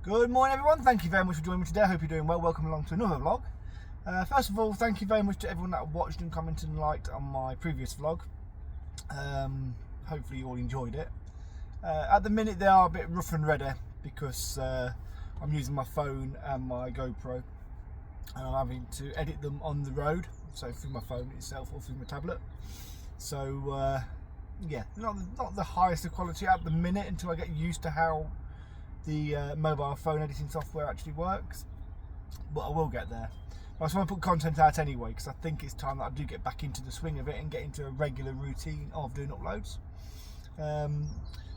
Good morning everyone, thank you very much for joining me today. I hope you're doing well. Welcome along to another vlog. First of all, thank you very much to everyone that watched and commented and liked on my previous vlog. Hopefully you all enjoyed it. At the minute they are a bit rough and ready because I'm using my phone and my GoPro and I'm having to edit them on the road, so through my phone itself or through my tablet. So yeah, not the highest of quality at the minute until I get used to how the mobile phone editing software actually works, but I will get there. I just want to put content out anyway because I think it's time that I do get back into the swing of it and get into a regular routine of doing uploads. But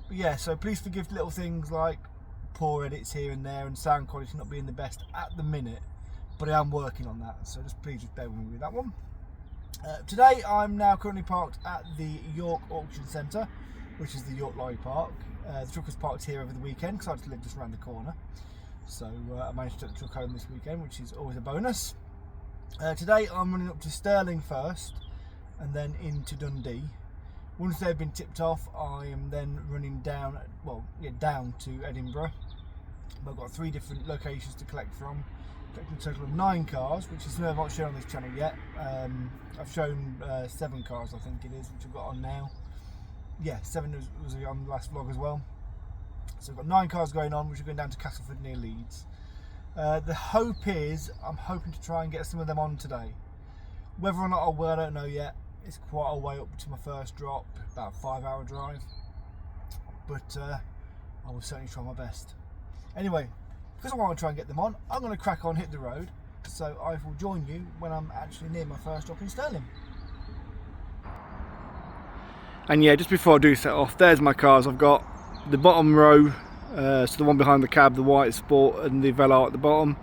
yeah, so please forgive little things like poor edits here and there and sound quality not being the best at the minute, but I am working on that, so please just bear with me with that one. Today I'm now currently parked at the York Auction Centre, which is the York Lorry Park. The truck was parked here over the weekend because I just live just around the corner, so I managed to take the truck home this weekend, which is always a bonus. Today I'm running up to Stirling first and then into Dundee. Once they've been tipped off, I am then running down to Edinburgh. I've got 3 different locations to collect from, collecting a total of 9 cars, which is not shown on this channel yet. I've shown 7 cars, I think it is, which I've got on now. Yeah, 7 was on the last vlog as well. So I've got 9 cars going on, which are going down to Castleford near Leeds. The hope is, I'm hoping to try and get some of them on today. Whether or not I will, I don't know yet. It's quite a way up to my first drop, about a 5-hour drive. But I will certainly try my best. Anyway, because I want to try and get them on, I'm going to crack on, hit the road. So I will join you when I'm actually near my first drop in Stirling. And yeah, just before I do set off, there's my cars. I've got the bottom row, so the one behind the cab, the white Sport and the Velar at the bottom.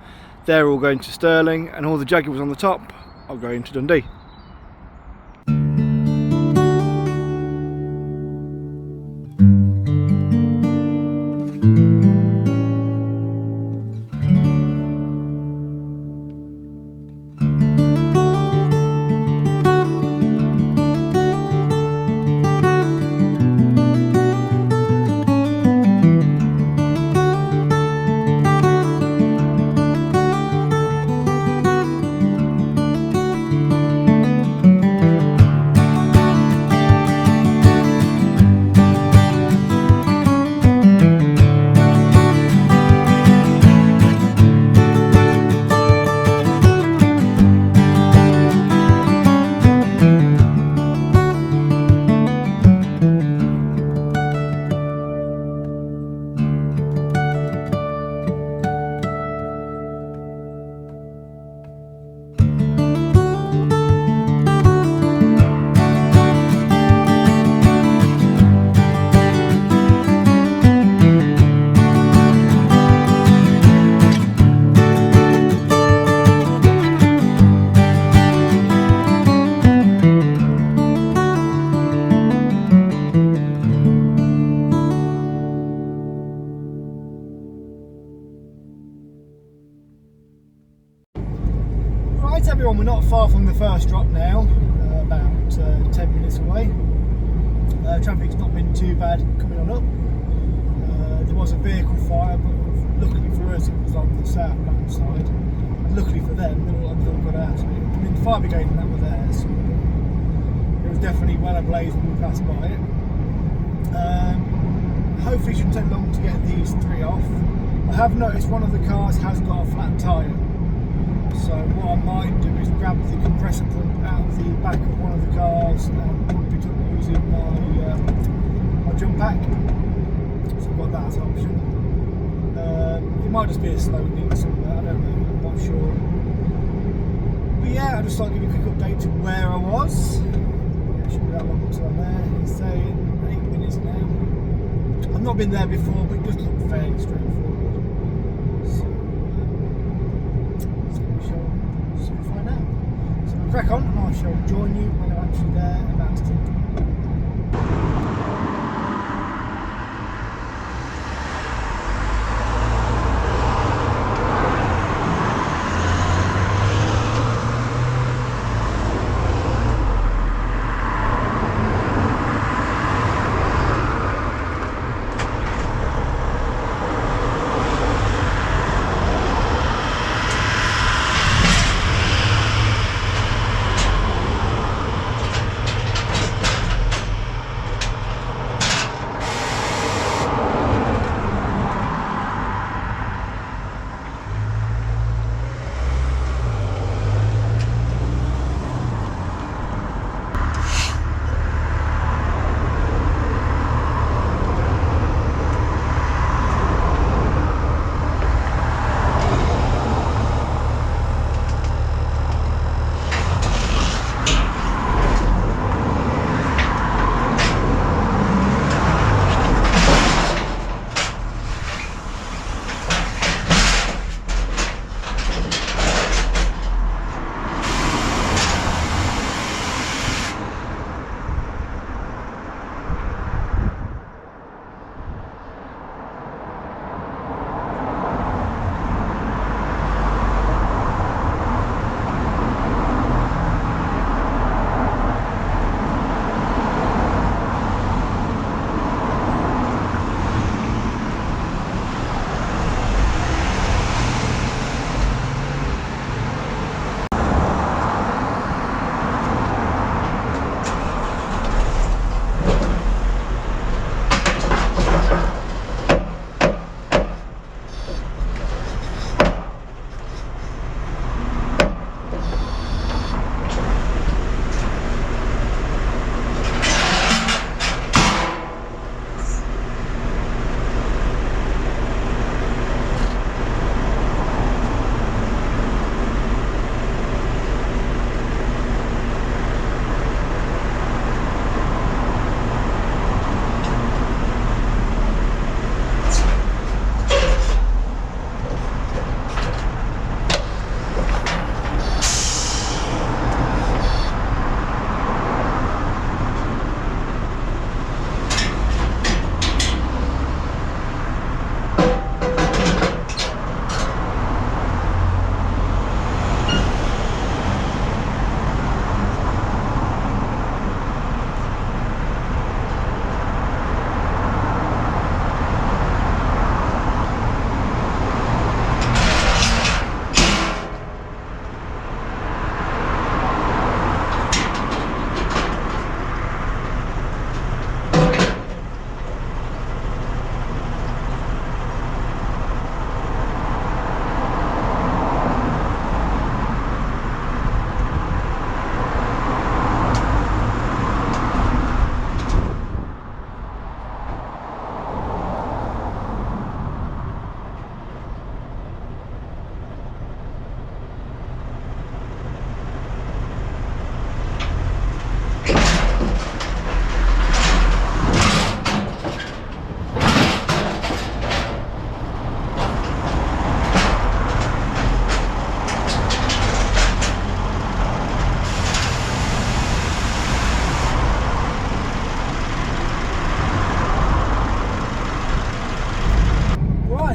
They're all going to Stirling, and all the Jaguars on the top are going to Dundee. Right everyone, we're not far from the first drop now, about 10 minutes away. Traffic's not been too bad coming on up. There was a vehicle fire, but luckily for us it was on the southbound side. And luckily for them, they all got out. I mean, the fire brigade and that were there, so it was definitely well ablaze when we passed by it. Hopefully it shouldn't take long to get these 3 off. I have noticed one of the cars has got a flat tyre. So what I might do is grab the compressor pump out of the back of one of the cars and pump it up using my jump pack. So I've got that as an option. It might just be a slow leak somewhere, I don't know, I'm not sure. But yeah, I just thought I'd give you a quick update to where I was. Yeah, it shouldn't be that long until I'm there. It's saying 8 minutes now. I've not been there before, but it does look fairly straightforward. So we'll find out. So we'll crack on and I shall join you when I'm actually there about to take.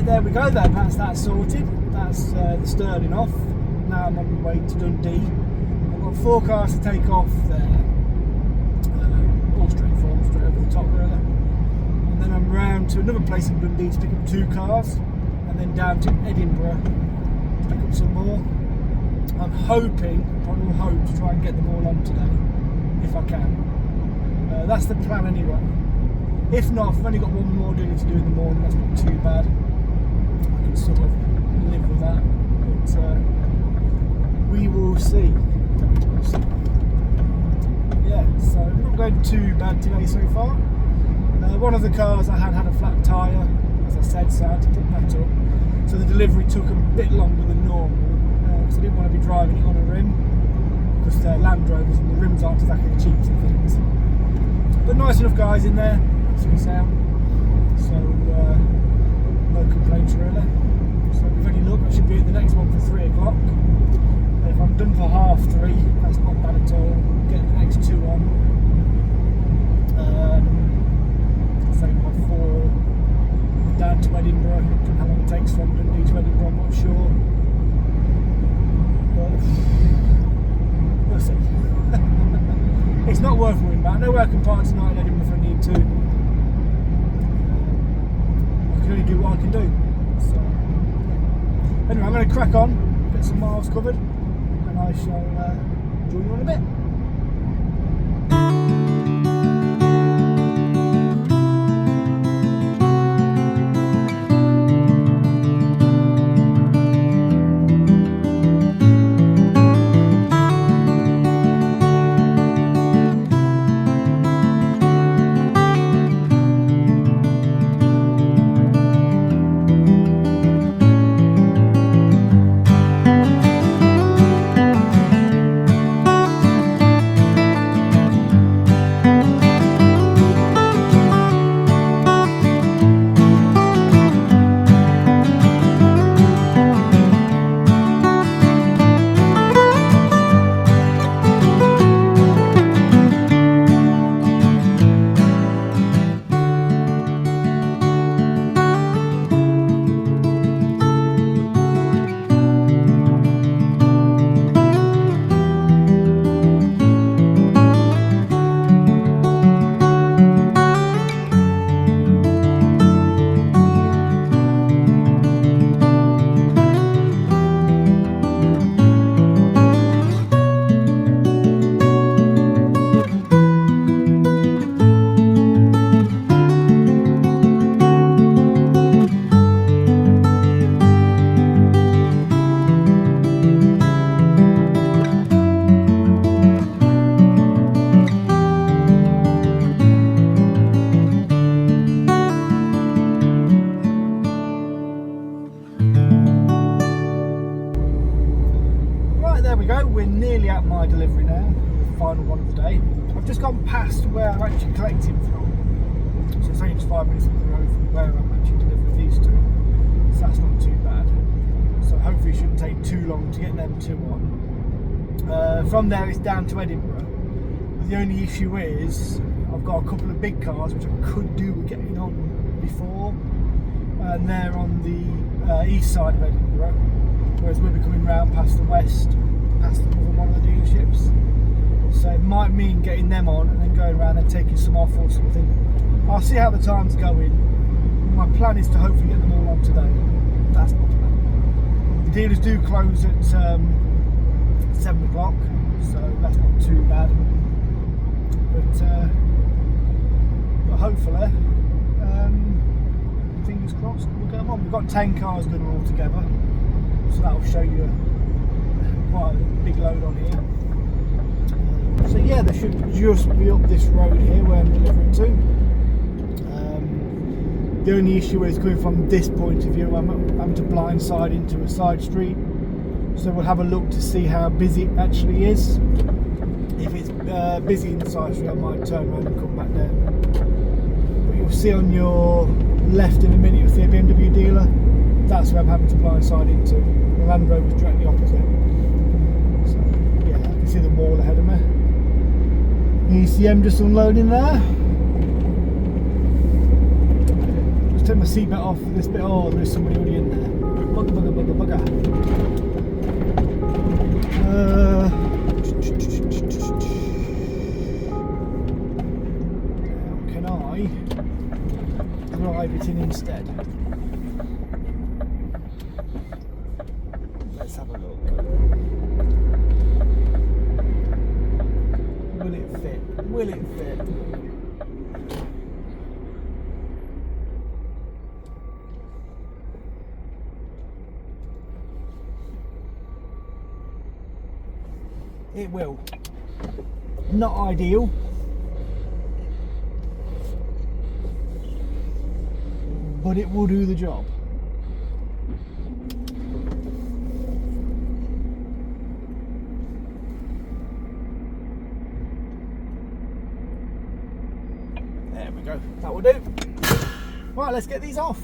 Right, there we go then, that's that sorted. That's the Stirling off. Now I'm on my way to Dundee. I've got 4 cars to take off there. All straightforward, straight over the top really. And then I'm round to another place in Dundee to pick up 2 cars. And then down to Edinburgh to pick up some more. I'm hoping, I will hope to try and get them all on today, if I can. That's the plan anyway. If not, I've only got one more dealer to do in the morning, that's not too bad. I can sort of live with that. But we will see. Yeah, so not going too bad today so far. One of the cars I had a flat tyre, as I said, so I had to put that up. So the delivery took a bit longer than normal, because I didn't want to be driving it on a rim, because they're Land Rovers and the rims aren't exactly the cheapest of things. But nice enough guys in there, as we sound. So no complaints really. So with any luck, I should be at the next one for 3 o'clock. And if I'm done for 3:30, that's not bad at all. Get the next 2 on. Same by 4. Down to Edinburgh. Don't know how long it takes from Dundee to Edinburgh, I'm not sure. But we'll see. It's not worth worrying about. I know where I can park tonight in Edinburgh if I need to. I can only do what I can do. So anyway, I'm going to crack on, get some miles covered, and I shall join you in a bit. We're nearly at my delivery now, the final one of the day. I've just gone past where I'm actually collecting from, so it's only just 5 minutes up the road from where I'm actually delivering these to, so that's not too bad. So hopefully it shouldn't take too long to get them 2 on. From there it's down to Edinburgh, but the only issue is I've got a couple of big cars which I could do with getting on before, and they're on the east side of Edinburgh, whereas we'll be coming round past the west, past one of the dealerships. So it might mean getting them on and then going around and taking some off or something. I'll see how the time's going. My plan is to hopefully get them all on today. That's not bad. The dealers do close at 7 o'clock, so that's not too bad. But hopefully, fingers crossed, we'll get them on. We've got 10 cars going all together, so that'll show you quite a big load on here. So yeah, they should just be up this road here where I'm delivering to. The only issue is coming from this point of view, I'm having to blindside into a side street. So we'll have a look to see how busy it actually is. If it's busy in the side street, I might turn around and come back down. But you'll see on your left in a minute, you'll see a BMW dealer. That's where I'm having to blindside into. The Land Rover is directly opposite. So yeah, I can see the wall ahead of me. ECM just unloading there. Just take my seatbelt off for this bit. Oh, there is somebody already in there. Bugger. Can I drive it in instead? Let's have a look. Will it fit? Will it fit? It will. Not ideal. But it will do the job. There we go. That will do. Right, let's get these off.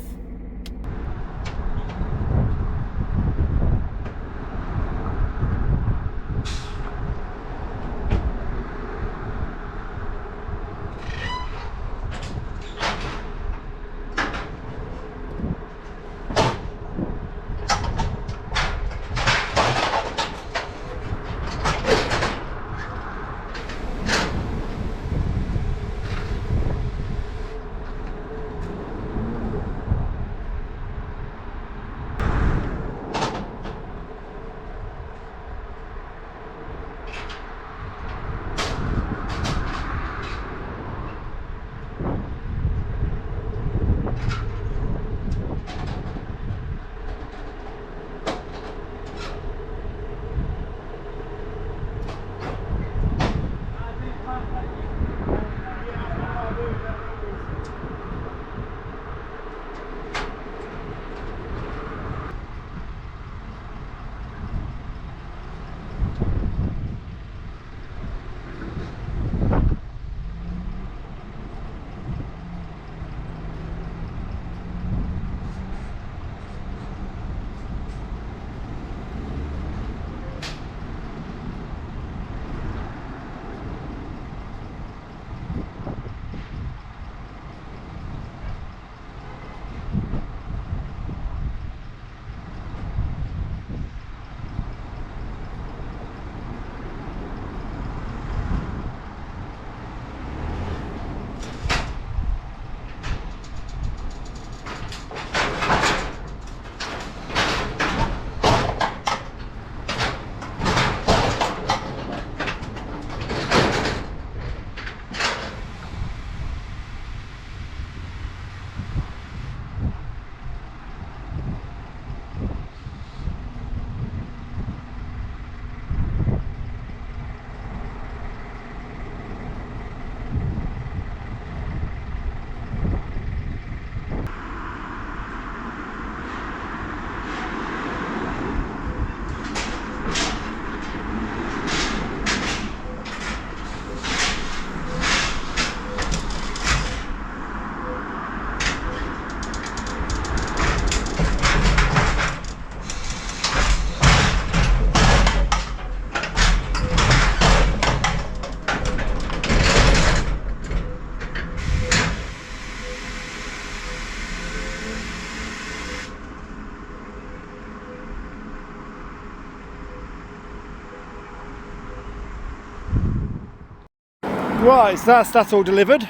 Right, so that's all delivered,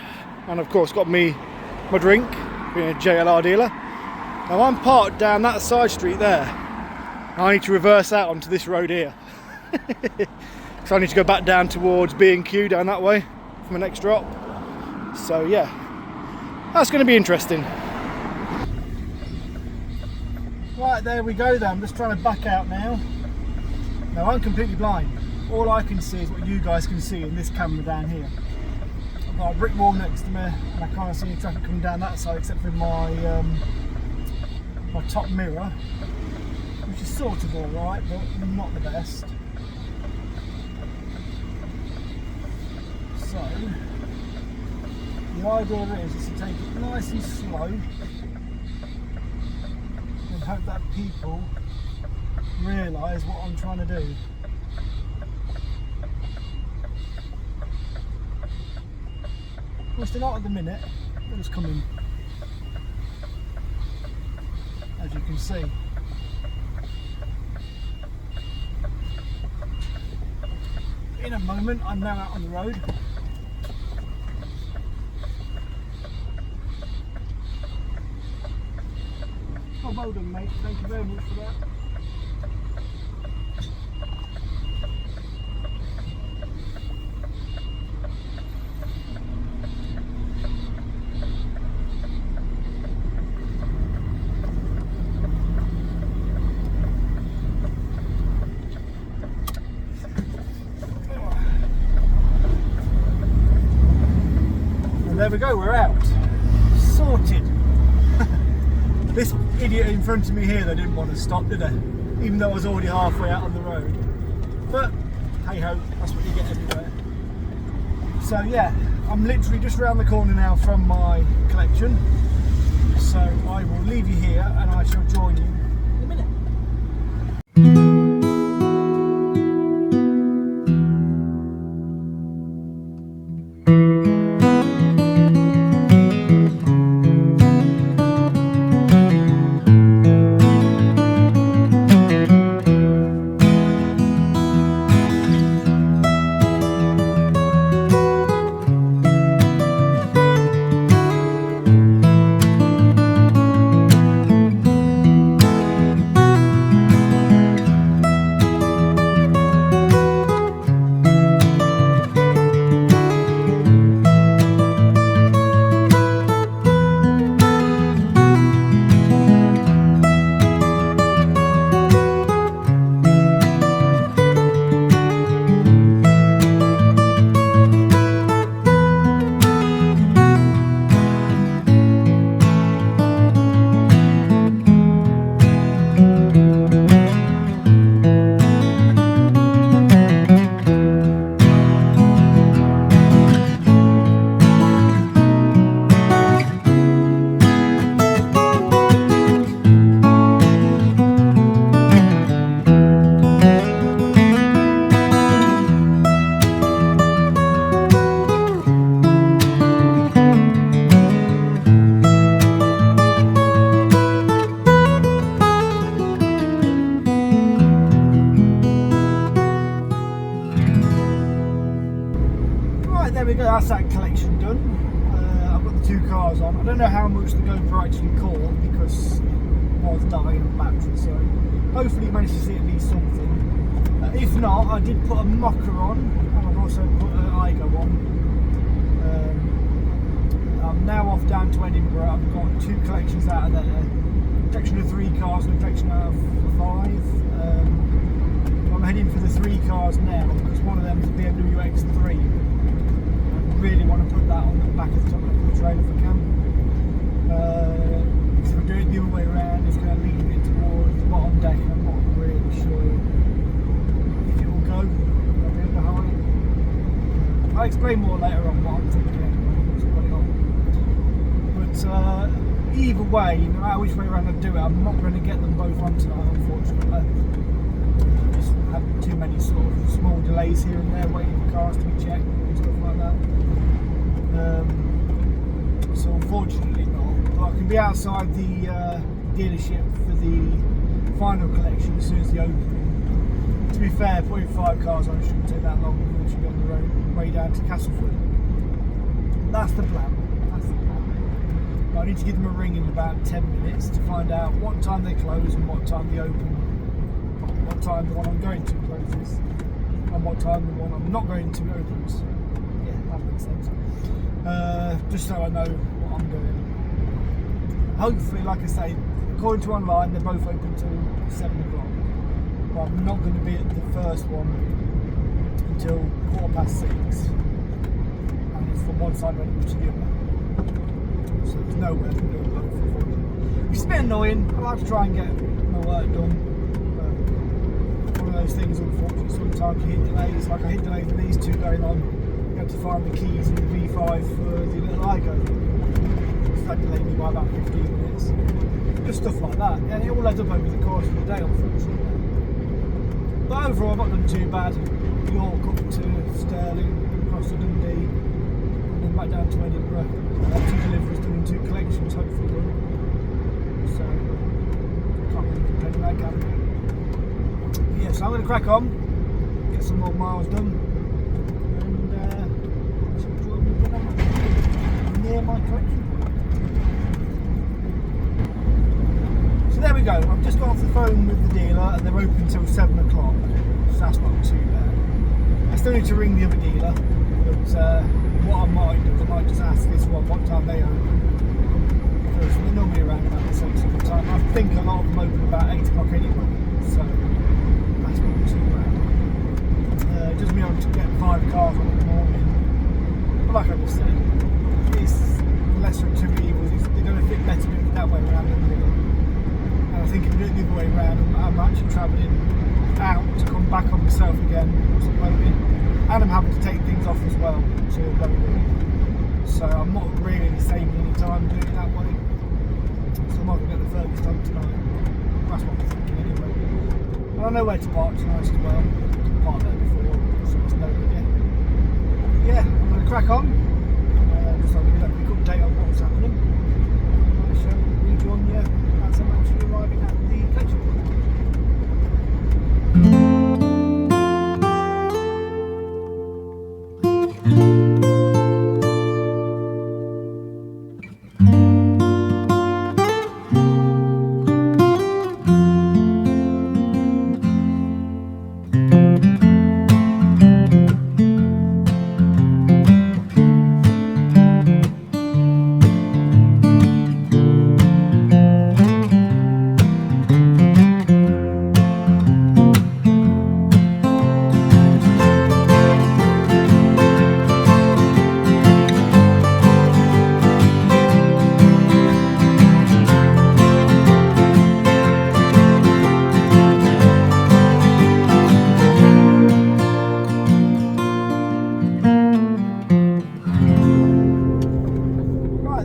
and of course got me my drink, being a JLR dealer. Now I'm parked down that side street there. I need to reverse out onto this road here. So I need to go back down towards B&Q down that way for my next drop. So yeah, that's going to be interesting. Right, there we go then. I'm just trying to back out now. Now I'm completely blind. All I can see is what you guys can see in this camera down here. I've got a brick wall next to me and I can't see any traffic coming down that side except for my my top mirror, which is sort of alright but not the best. So the idea is to take it nice and slow and hope that people realise what I'm trying to do. Which they're not at the minute, they're just coming. can see. In a moment, I'm now out on the road. Oh, well done, mate. Thank you very much for that. And there we go, we're out. Sorted. This idiot in front of me here, they didn't want to stop, did they? Even though I was already halfway out on the road. But, hey ho, that's what you get everywhere. So yeah, I'm literally just around the corner now from my collection. So I will leave you here and I shall join you in a minute. There we go, that's that collection done. I've got the two cars on. I don't know how much the GoPro actually caught because it was dying on battery, so hopefully you managed to see at least something. If not, I did put a mocker on and I've also put an IGO on. I'm now off down to Edinburgh. I've got two collections out of there. A collection of 3 cars and a collection out of 5. I'm heading for the 3 cars now because one of them is a BMW X3. Really want to put that on the back of the top of the trailer if I can. Because if I do it the other way around, it's going to lead it towards the bottom deck, and I'm not really sure if it will go a bit behind. I'll explain more later on what I'm thinking once I've got it on. But either way, no matter which way around I do it, I'm not going to get them both on tonight, unfortunately. Just have too many sort of small delays here and there, waiting for cars to be checked and stuff like that. So unfortunately not, but I can be outside the dealership for the final collection as soon as the opening. To be fair, putting 5 cars on shouldn't take that long. We should be on the road way down to Castleford. That's the plan. That's the plan. But I need to give them a ring in about 10 minutes to find out what time they close and what time they open. What time the one I'm going to closes and what time the one I'm not going to opens. Yeah, that makes sense. Just so I know what I'm doing. Hopefully, like I say, according to online, they're both open till 7 o'clock. But I'm not going to be at the first one until 6:15. And it's from one side of Edinburgh to the other. So there's no way I can do it both, unfortunately. Which is a bit annoying. I like to try and get my work done. One of those things, unfortunately, sometimes you hit delays. Like I hit delays with these two going on. You have to find the keys in the V5 for the little IGO. So that delayed me by about 15 minutes. Just stuff like that. And it all adds up over the course of the day, unfortunately. But overall, I've not done too bad. York up to Stirling, across to Dundee, and then back down to Edinburgh. 2 deliveries done in 2 collections, hopefully. So, bad camping. Yeah, so I'm going to crack on, get some more miles done, and join me when I'm near my collection point. So there we go, I've just got off the phone with the dealer and they're open till 7 o'clock, so that's not too bad. I still need to ring the other dealer, but what I might do is I might just ask this one what time they open, because they're normally around about the same sort of time. I think a lot of them open about 8 o'clock anyway, so that's not too bad. It doesn't mean I'm to get 5 cars on in the morning, but like I just said, it's lesser of two evils. They're going to fit better doing it that way around than the other. And I think if you do it the other way around, I'm actually travelling out to come back on myself again, loading, and I'm having to take things off as well to load it. So I'm not really saving any time doing it that way. So I might get the furthest done tonight. That's what I'm thinking anyway. And I know where to park tonight as well. Parked there before, so it's no big deal. Yeah, I'm going to crack on. Just I'll give you a quick update on what's happening. I shall rejoin you as I'm actually arriving at the collection point.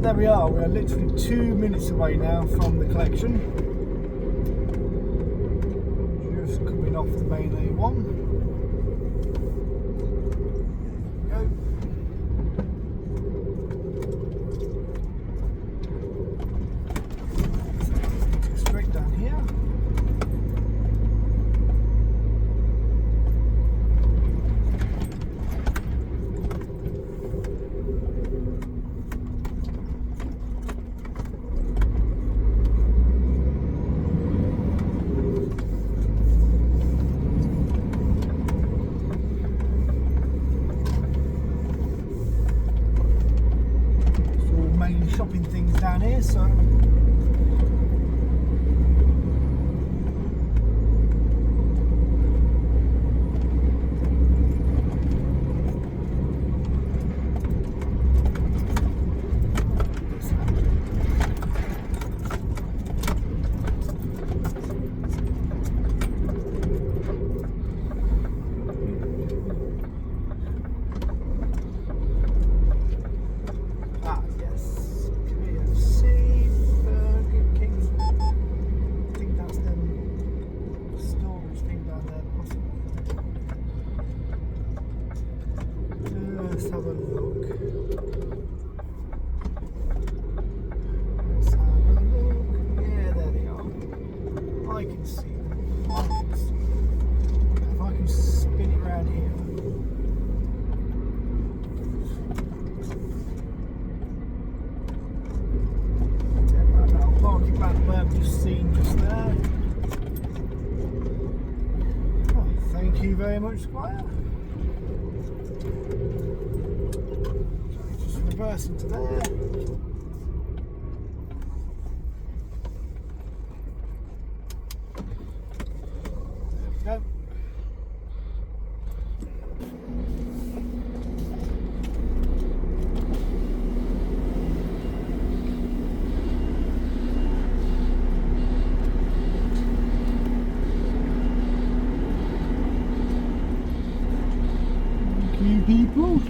There we are, literally 2 minutes away now from the collection. Just coming off the main A1. There we go. Straight down here. Shopping things down here, so let's have a look. Let's have a look. Yeah, there they are. I can see them. I can see them. If I can spin it around here. Yeah, I'll park it back where I've just seen just there. Oh, thank you very much, Squire. Just reverse into there. There we go. Thank you, people.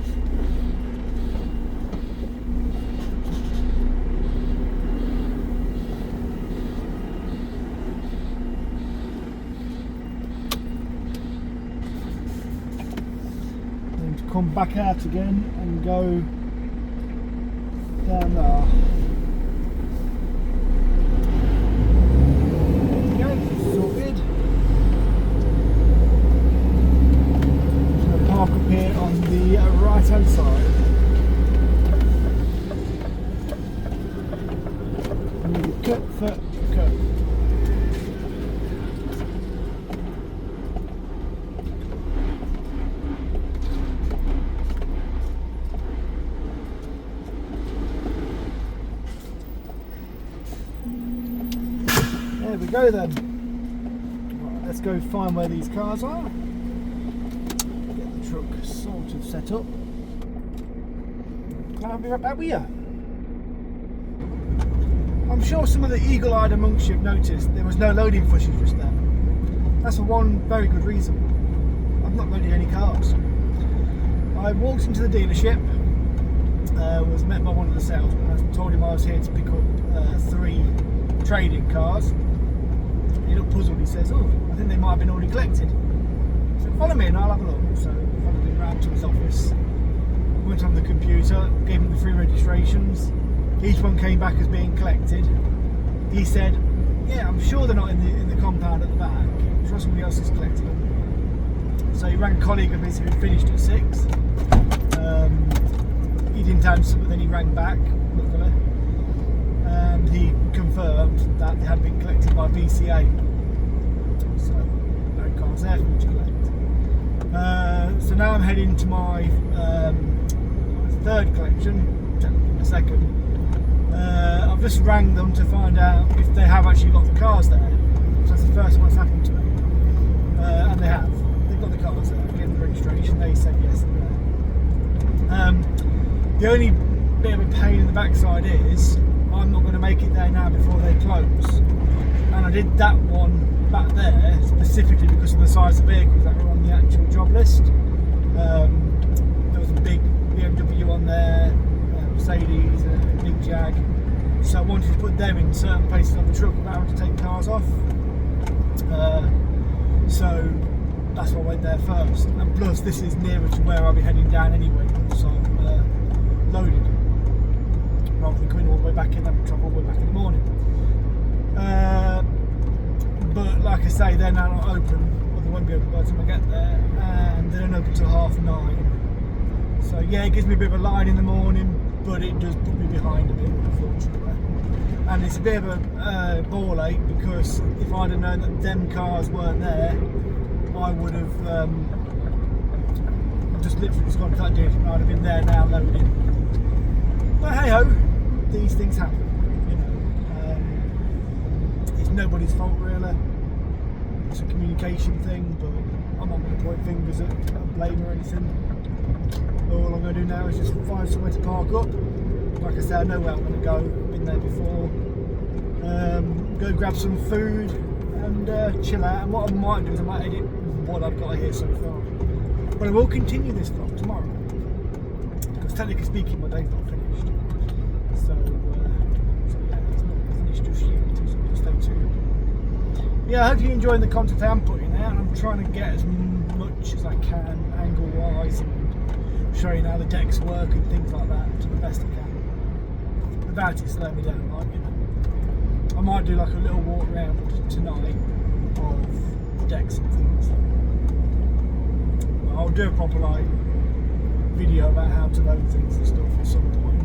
Come back out again and go down there. There we go, sort we go then. Right, let's go find where these cars are. Get the truck sort of set up. And I'll be right back with you. I'm sure some of the eagle-eyed amongst you have noticed there was no loading footage just then. That's for one very good reason. I've not loaded any cars. I walked into the dealership, was met by one of the salesmen. I told him I was here to pick up 3 trading cars. He looked puzzled. He says, "Oh, I think they might have been already collected." I said, "Follow me and I'll have a look." So I followed him round to his office, went on the computer, gave him the 3 registrations. Each one came back as being collected. He said, "Yeah, I'm sure they're not in the compound at the back. I'm sure somebody else is collecting them." So he rang a colleague of his who had finished at 6. He didn't answer, but then he rang back, luckily, and he confirmed that they had been collected by VCA. So no cars there for me to collect. So now I'm heading to my 3rd collection, technically the 2nd. I've just rang them to find out if they have actually got the cars there. So that's the first one that's happened to me. And they have. They've got the cars there. I gave them the registration. They said yes, they're there. The only bit of a pain in the backside is I'm not going to make it there now before they close. And I did that one back there specifically because of the size of vehicles that were on the actual job list. There was a big BMW on there, Mercedes, a big Jag. So I wanted to put them in certain places on the truck without having to take cars off. So that's why I went there first. And plus this is nearer to where I'll be heading down anyway, so I'm loaded. Rather than coming all the way back in, having to travel all the way back in the morning. But like I say, they're now not open, or they won't be open by the time I get there, and they don't open until 9:30. So yeah, it gives me a bit of a line in the morning, but it does put me behind a bit, unfortunately. And it's a bit of a ball ache, because if I'd have known that them cars weren't there, I would have just literally just gone to that dealership and I'd have been there now loading. But hey ho, these things happen, you know. It's nobody's fault really. It's a communication thing, but I'm not going to point fingers at blame or anything. All I'm going to do now is just find somewhere to park up. Like I said, I know where I'm going to go. I've been there before. Go grab some food and chill out. And what I might do is I might edit what I've got here so far. But I will continue this vlog tomorrow, because technically speaking, my day's not finished. So yeah, it's not finished just yet. So stay tuned. Yeah, I hope you're enjoying the content I'm putting out. And I'm trying to get as much as I can, angle-wise, and showing how the decks work and things like that to the best I can, without it slowing me down, like, you know. I might do like a little walk around tonight of the decks and things. I'll do a proper like video about how to load things and stuff at some point.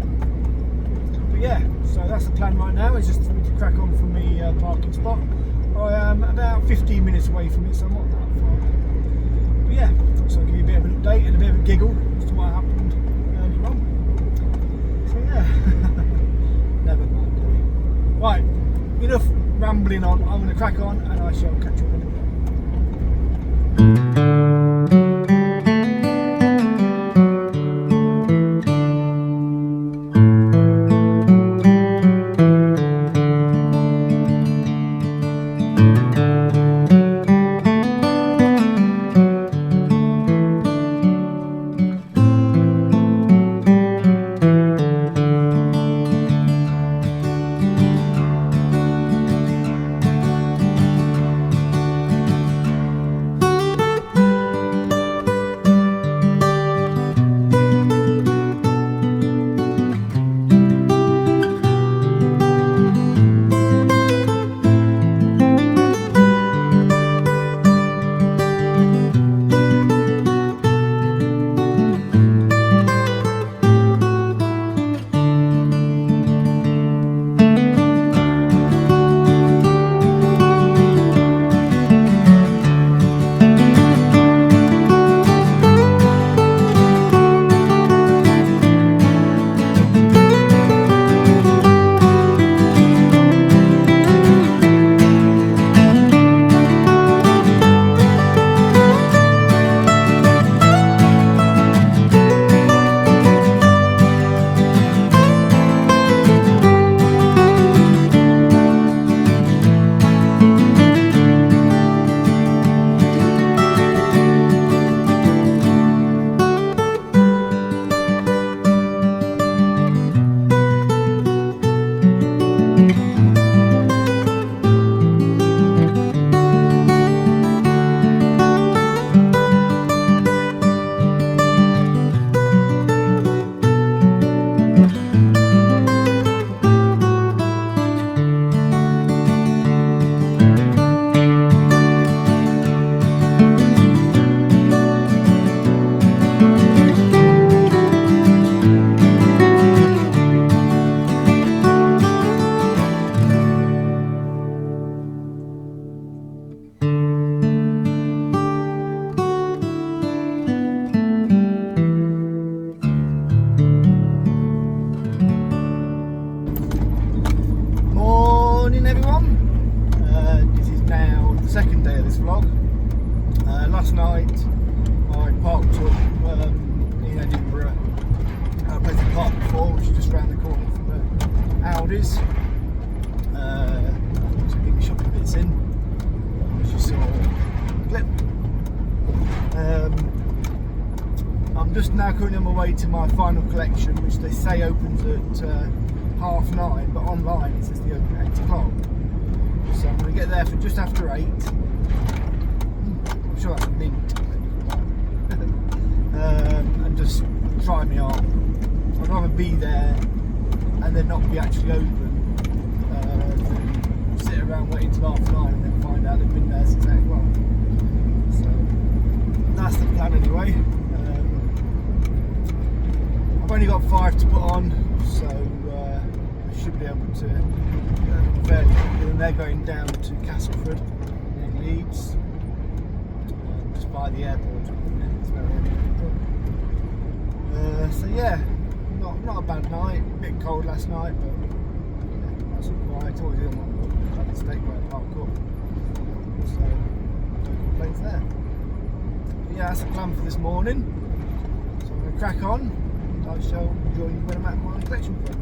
But yeah, so that's the plan right now, is just for me to crack on from the parking spot. I am about 15 minutes away from it, so I'm not that far. But yeah, so I'll give you a bit of an update and a bit of a giggle as to what happened earlier on. So yeah, never mind. Right, enough rambling on. I'm going to crack on and I shall catch up in a bit. second day of this vlog. Last night I parked up in Edinburgh at a place I parked before, which is just around the corner from the Audis. So getting shopping bits in, as you saw in the clip. I'm just now currently on my way to my final collection, which they say opens at 9:30, but online it says they open at 8 o'clock. So I'm going to get there for just after 8. I'm sure that's a mint. And just try me on. I'd rather be there and then not be actually open than sit around waiting till 9:30 and then find out they've been there since 8 o'clock. So that's the plan anyway. I've only got 5 to put on, so I should be able to fairly quickly. And they're going down to Castleford in Leeds, just by the airport. It's very so yeah, not a bad night. A bit cold last night, but yeah, nice and quiet. Always in one trying to stay where I park up. So no complaints there. But yeah, that's the plan for this morning. So I'm going to crack on. I shall join you when I'm at my collection point.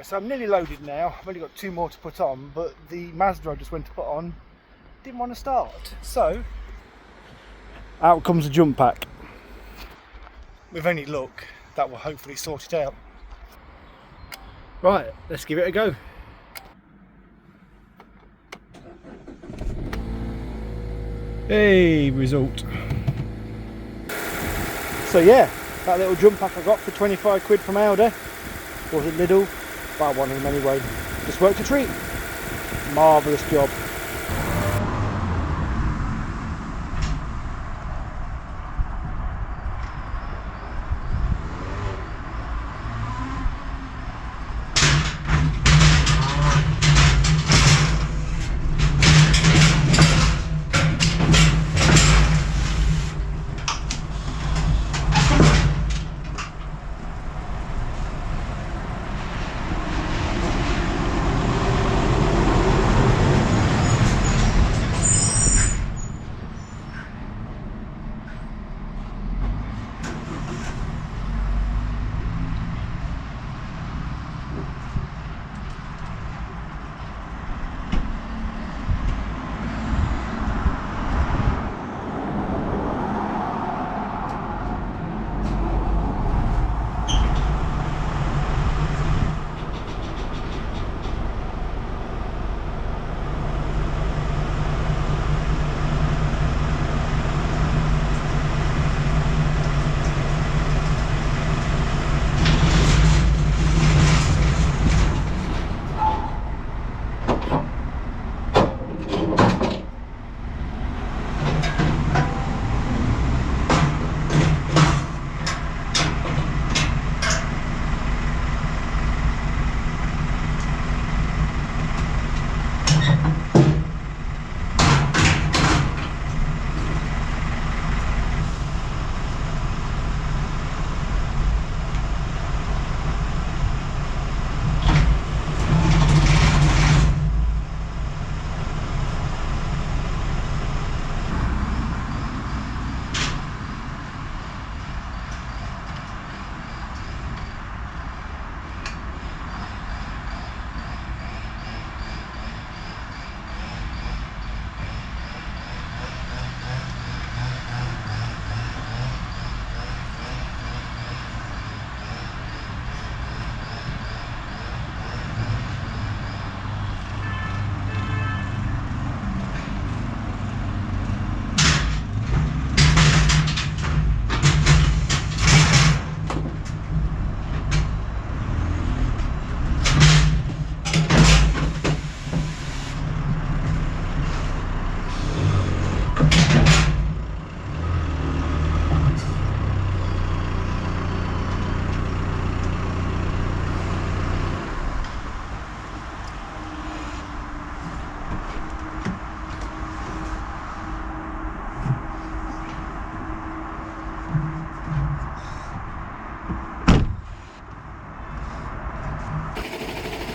So I'm nearly loaded now. I've only got 2 more to put on, but the Mazda I just went to put on didn't want to start. So out comes the jump pack. With any luck, that will hopefully sort it out. Right, let's give it a go. Hey, result. So yeah, that little jump pack I got for 25 quid from Audi. Was it Lidl? But I wanted them anyway. Just worked a treat. Marvellous job.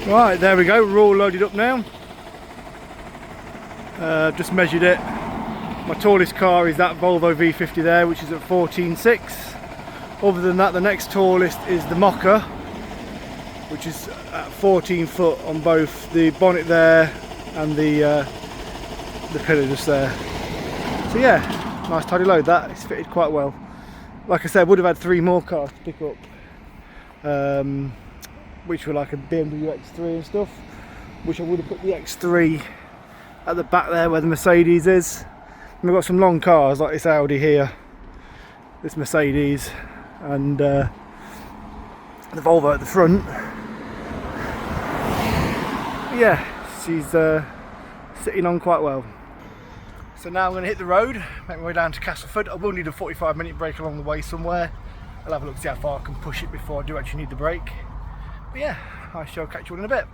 Right, there we go, we're all loaded up now. Just measured it. My tallest car is that Volvo V50 there, which is at 14.6. Other than that, the next tallest is the Mocha, which is at 14 foot on both the bonnet there and the pillar just there. So yeah, nice tidy load that. It's fitted quite well. Like I said, I would have had 3 more cars to pick up, which were like a BMW X3 and stuff, which I would have put the X3 at the back there where the Mercedes is. And we've got some long cars like this Audi here, this Mercedes, and the Volvo at the front. Yeah, she's sitting on quite well. So now I'm going to hit the road, make my way down to Castleford. I will need a 45-minute break along the way somewhere. I'll have a look to see how far I can push it before I do actually need the break. But yeah, I shall catch you all in a bit.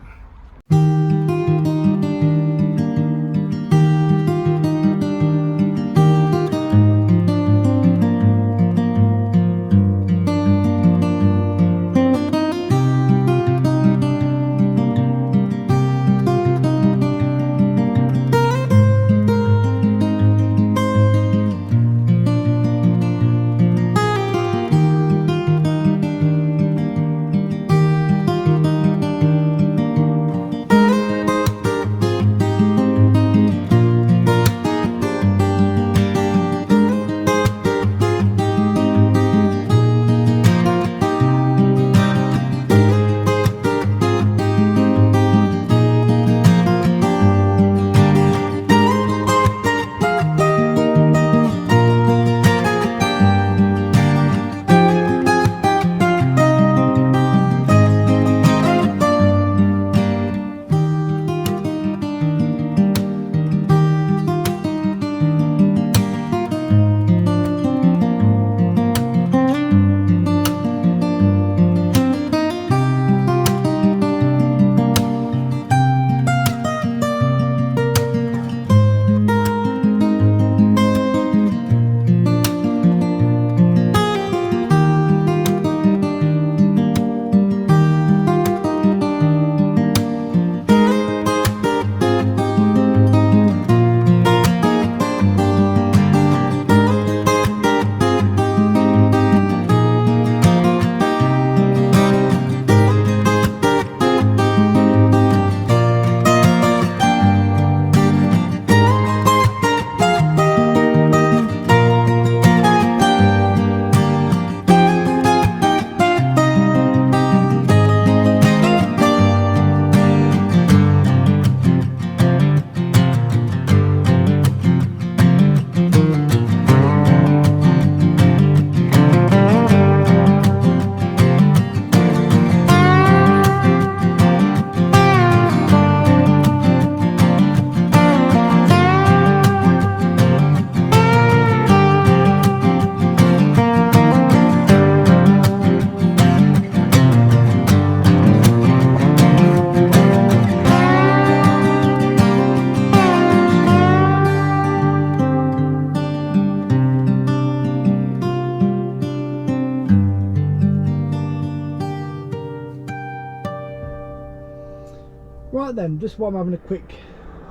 Right then, just while I'm having a quick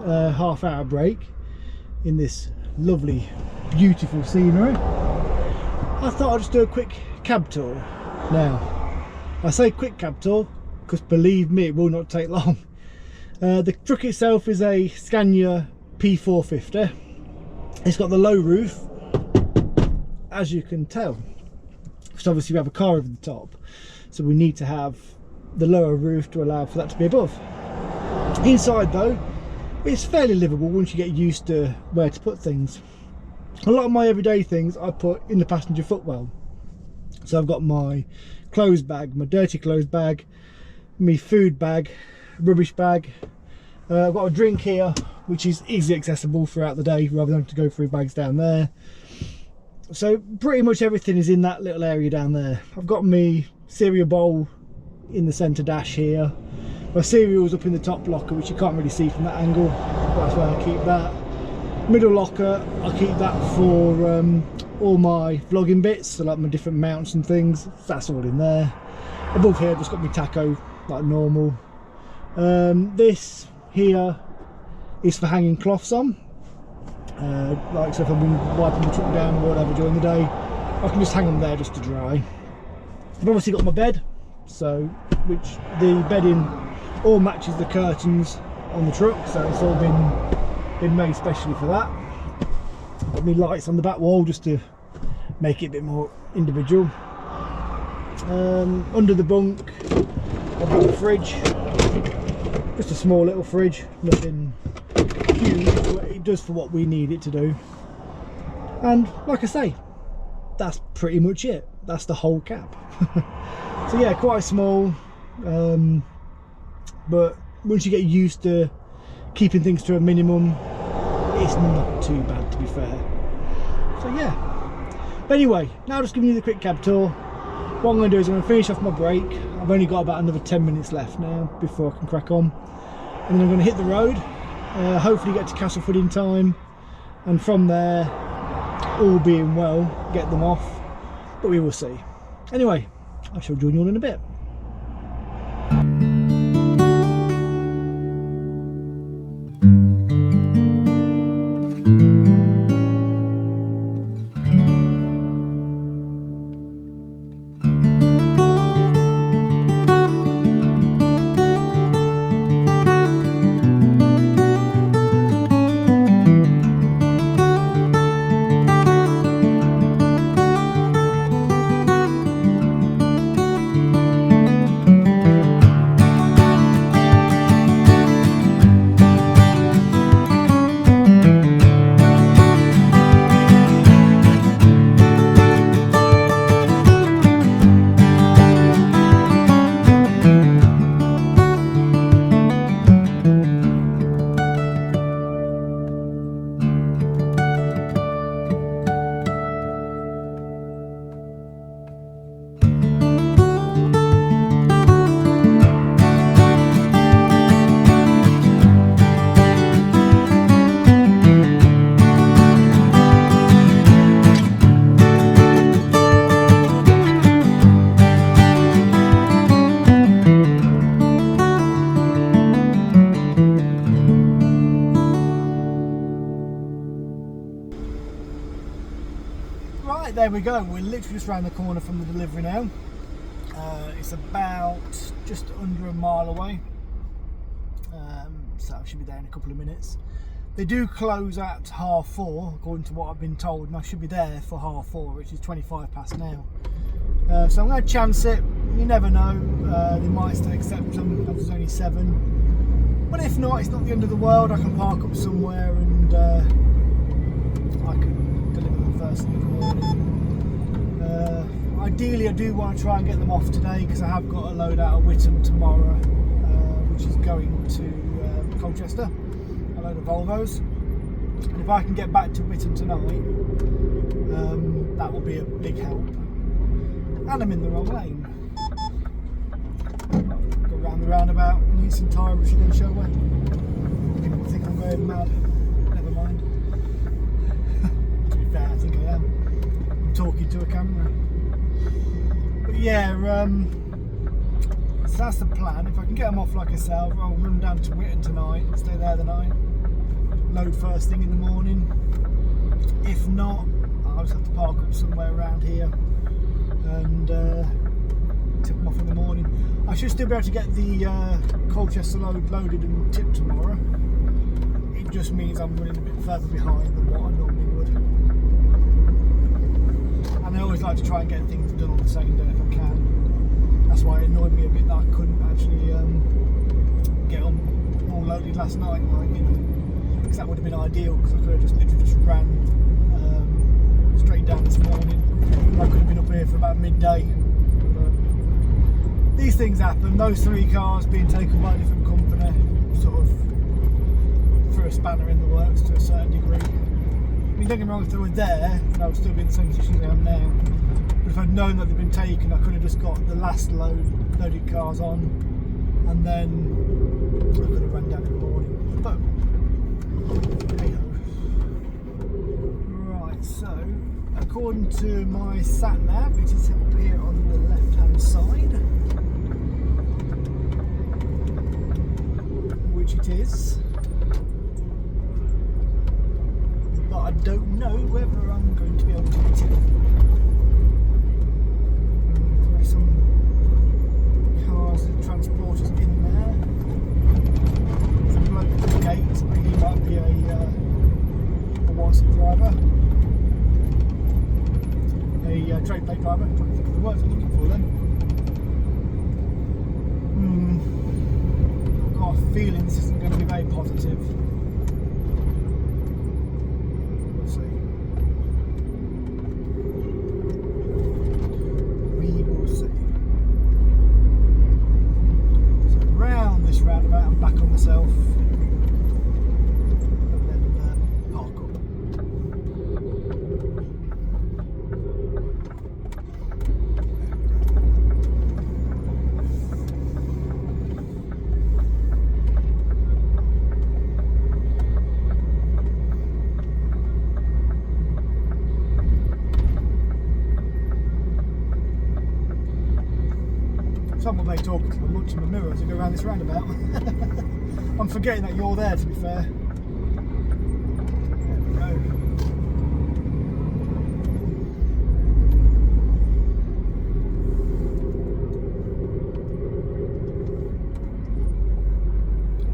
half-hour break in this lovely, beautiful scenery, I thought I'd just do a quick cab tour. Now, I say quick cab tour because believe me, it will not take long. The truck itself is a Scania P450. It's got the low roof, as you can tell, because obviously we have a car over the top, so we need to have the lower roof to allow for that to be above. Inside though, it's fairly livable once you get used to where to put things. A lot of my everyday things I put in the passenger footwell. So I've got my clothes bag, my dirty clothes bag, my food bag, rubbish bag. I've got a drink here which is easily accessible throughout the day rather than having to go through bags down there. So pretty much everything is in that little area down there. I've got my cereal bowl in the centre dash here. My cereal's up in the top locker, which you can't really see from that angle. That's where I keep that. Middle locker, I keep that for all my vlogging bits, so like my different mounts and things. That's all in there. Above here, I've just got my taco like normal. This here is for hanging cloths on. Like, so if I've been wiping the truck down or whatever during the day, I can just hang them there just to dry. I've obviously got my bed, so which the bedding all matches the curtains on the truck, so it's all been made specially for that. Got me lights on the back wall just to make it a bit more individual. Under the bunk I've got a fridge, just a small little fridge, nothing huge, but it does for what we need it to do. And like I say, that's pretty much it. That's the whole cab. So yeah, quite small, but once you get used to keeping things to a minimum, it's not too bad, to be fair. So yeah, but anyway, now just giving you the quick cab tour. What I'm going to do is I'm going to finish off my break. I've only got about another 10 minutes left now before I can crack on, and then I'm going to hit the road, hopefully get to Castleford in time, and from there, all being well, get them off, but we will see. Anyway, I shall join you all in a bit. Right, there we go. We're literally just around the corner from the delivery now. It's about just under a mile away, so I should be there in a couple of minutes. They do close at 4:30 according to what I've been told, and I should be there for 4:30, which is 25 past now. So I'm going to chance it. You never know, they might still accept them as there's only 7, but if not, it's not the end of the world. I can park up somewhere and I can deliver them first thing in the morning. Ideally I do want to try and get them off today, because I have got a load out of Whittam tomorrow, which is going to Colchester, a load of Volvos, and if I can get back to Whittam tonight, that will be a big help. And I'm in the wrong lane. Go round the roundabout, need some tyre which then show where. People think I'm going mad. Never mind. To be fair, I think I am. I'm talking to a camera. But yeah, so that's the plan. If I can get them off like I said, I'll run down to Whittam tonight, stay there the night, load first thing in the morning. If not, I'll just have to park up somewhere around here and tip them off in the morning. I should still be able to get the Colchester load loaded and tipped tomorrow. It just means I'm running a bit further behind than what I normally would. And I always like to try and get things done on the same day if I can. That's why it annoyed me a bit that I couldn't actually get them all loaded last night, like, you know, because that would have been ideal, because I could have just literally just ran straight down this morning. I could have been up here for about midday. But these things happen. Those 3 cars being taken by a different company sort of threw a spanner in the works to a certain degree. I mean, don't get me wrong, if they were there, I would still be in the same position as I am now. But if I'd known that they'd been taken, I could have just got the last loaded cars on, and then I could have run down in the morning. But hey ho. Right, so according to my sat nav, it is up here on the left hand side. which it is, but I don't know whether I'm going to be able to hit it. There's some cars and transporters in there. There's a bloke at the gate, so he might be a white driver. A trade plate driver, I'm trying to think of the words I'm looking for then. I've got a feeling this isn't going to be very positive. We'll see. We will see. So round this roundabout and back on myself. And then park up. Someone may talk to them, look in the mirror as I go around this roundabout. I'm forgetting that you're there, to be fair. There we go.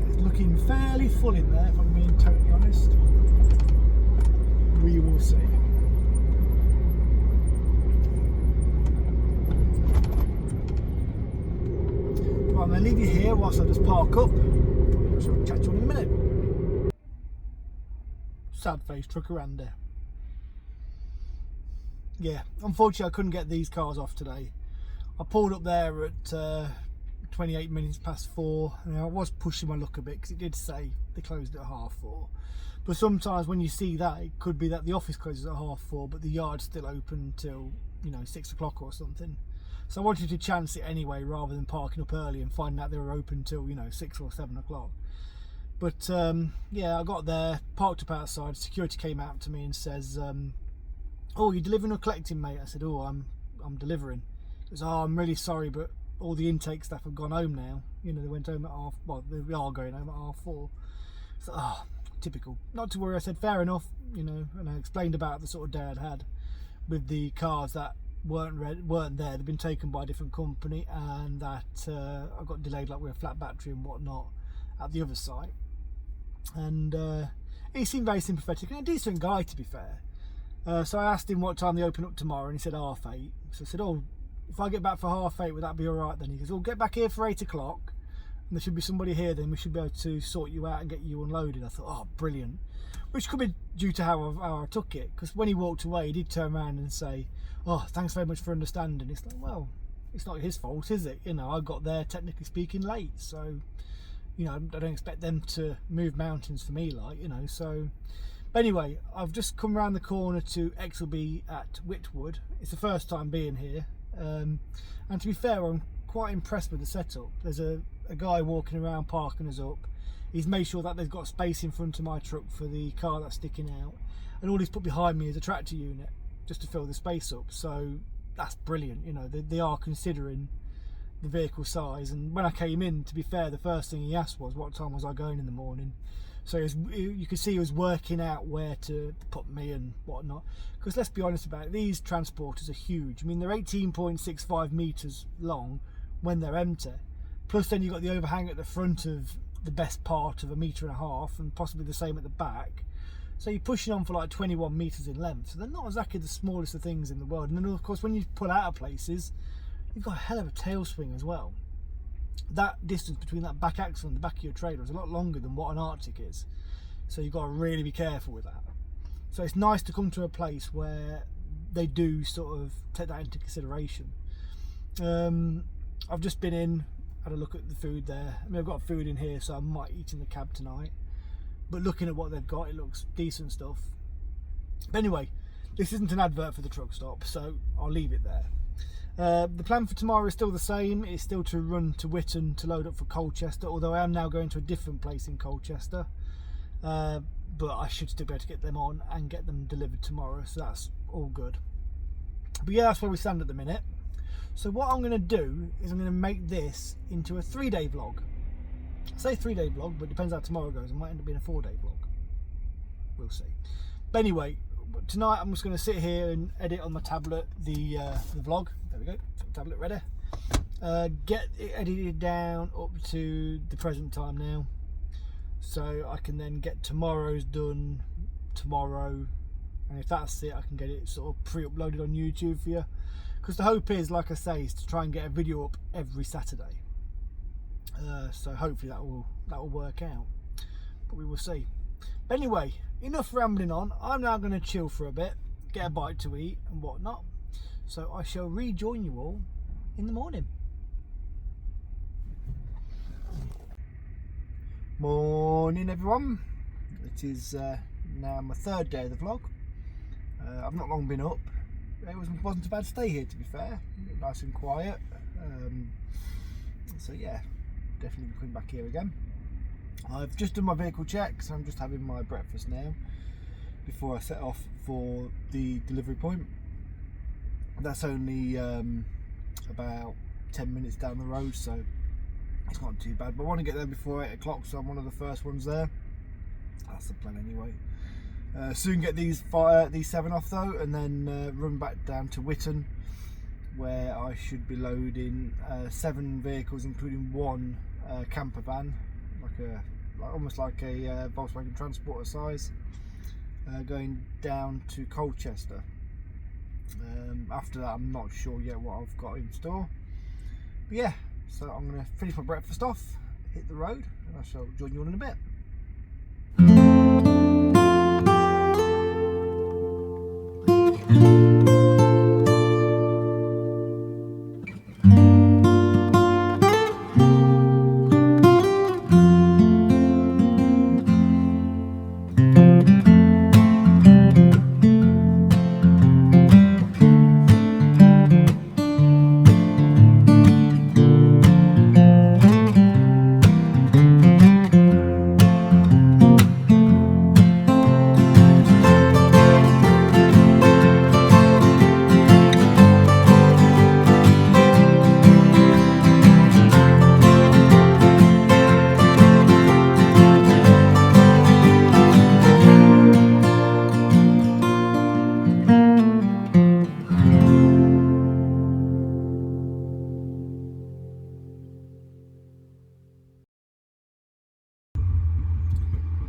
It's looking fairly full in there, if I'm being totally honest. We will see. I'm going to leave you here whilst I just park up. I'll catch you in a minute. Sad face trucker Randy. Yeah, unfortunately I couldn't get these cars off today. I pulled up there at 28 minutes past 4, and I was pushing my luck a bit because it did say they closed at 4:30. But sometimes when you see that, it could be that the office closes at 4:30 but the yard's still open till 6 o'clock or something. So I wanted to chance it anyway rather than parking up early and finding out they were open till 6 or 7 o'clock. But yeah, I got there, parked up outside, security came out to me and says, oh, you delivering or collecting, mate? I said, oh, I'm delivering. He goes, oh, I'm really sorry, but all the intake staff have gone home now. They went home at they are going home at 4:30. So, oh, typical. Not to worry, I said, fair enough, and I explained about the sort of day I'd had with the cars that weren't there. They'd been taken by a different company, and that I got delayed like with a flat battery and whatnot at the other site. And he seemed very sympathetic and a decent guy, to be fair. So I asked him what time they open up tomorrow, and he said 8:30. So I said, oh, if I get back for 8:30, would that be alright then? He goes, well, get back here for 8 o'clock and there should be somebody here, then we should be able to sort you out and get you unloaded. I thought, oh, brilliant. Which could be due to how I took it, because when he walked away he did turn around and say, oh, thanks very much for understanding. It's like, well, it's not his fault, is it? I got there technically speaking late, so I don't expect them to move mountains for me, so. But anyway, I've just come around the corner to XLB at Whitwood. It's the first time being here, and to be fair, I'm quite impressed with the setup. There's a guy walking around parking us up. He's made sure that they've got space in front of my truck for the car that's sticking out, and all he's put behind me is a tractor unit just to fill the space up. So that's brilliant. They are considering the vehicle size. And when I came in, to be fair, the first thing he asked was what time was I going in the morning. So you could see he was working out where to put me and whatnot. Because let's be honest about it, these transporters are huge. I mean, they're 18.65 metres long when they're empty. Plus then you've got the overhang at the front of the best part of 1.5 metres and possibly the same at the back. So you're pushing on for like 21 metres in length. So they're not exactly the smallest of things in the world. And then of course when you pull out of places, you've got a hell of a tail swing as well. That distance between that back axle and the back of your trailer is a lot longer than what an Arctic is. So you've got to really be careful with that. So it's nice to come to a place where they do sort of take that into consideration. I've just been in, had a look at the food there. I mean, I've got food in here, so I might eat in the cab tonight. But looking at what they've got, it looks decent stuff. But anyway, this isn't an advert for the truck stop, so I'll leave it there. The plan for tomorrow is still the same. It's still to run to Witton to load up for Colchester, although I am now going to a different place in Colchester. But I should still be able to get them on and get them delivered tomorrow, so that's all good. But yeah, that's where we stand at the minute. So what I'm going to do is I'm going to make this into a 3-day vlog. I say 3-day vlog, but it depends how tomorrow goes. It might end up being a 4-day vlog. We'll see. But anyway, tonight I'm just going to sit here and edit on my tablet the vlog. There we go, tablet ready. Get it edited down up to the present time now, so I can then get tomorrow's done tomorrow, and if that's it, I can get it sort of pre-uploaded on YouTube for you, because the hope is, like I say, is to try and get a video up every Saturday. So hopefully that will work out, but we will see. But anyway, enough rambling on. I'm now going to chill for a bit, get a bite to eat and whatnot, so I shall rejoin you all in the morning. Morning everyone, it is now my 3rd day of the vlog. I've not long been up. It wasn't a bad stay here, to be fair, nice and quiet, so yeah, definitely coming back here again. I've just done my vehicle check, so I'm just having my breakfast now before I set off for the delivery point. That's only about 10 minutes down the road, so it's not too bad, but I want to get there before 8 o'clock, so I'm one of the first ones there. That's the plan anyway. Soon get these 7 off though, and then run back down to Witton, where I should be loading 7 vehicles, including 1 camper van, almost like a Volkswagen Transporter size, going down to Colchester. After that, I'm not sure yet what I've got in store, but yeah. So I'm going to finish my breakfast off, hit the road, and I shall join you all in a bit.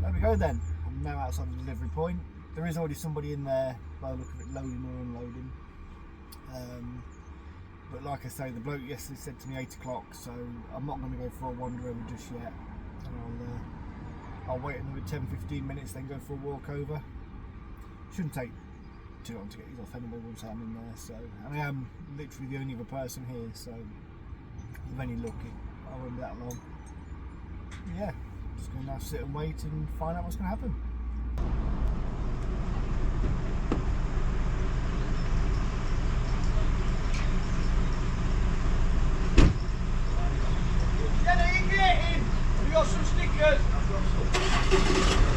There we go then, I'm now outside the delivery point. There is already somebody in there by the look of it, loading or unloading. But like I say, the bloke yesterday said to me 8 o'clock, so I'm not going to go for a wander over just yet. And I'll wait another 10-15 minutes, then go for a walk over. Shouldn't take too long to get these off anyway once I'm in there. So, and I am literally the only other person here, so with any luck, I won't be that long. Yeah. Just going to now sit and wait and find out what's going to happen. Yeah, you get in. Have you got some stickers? I've got some.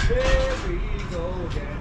Here we go again.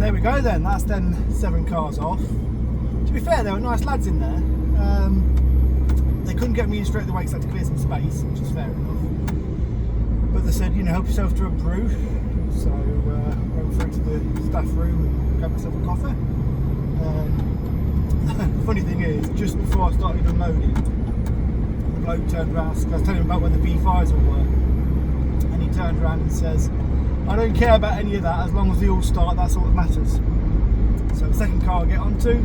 there we go then, that's then 7 cars off. To be fair, there were nice lads in there. They couldn't get me in straight away because I had to clear some space, which is fair enough. But they said, you know, help yourself to a brew. So I went through to the staff room and got myself a coffee. Funny thing is, just before I started unloading, the bloke turned around, I was telling him about where the V5s all were, and he turned around and says, I don't care about any of that, as long as they all start, that's all that matters. So the second car I get onto,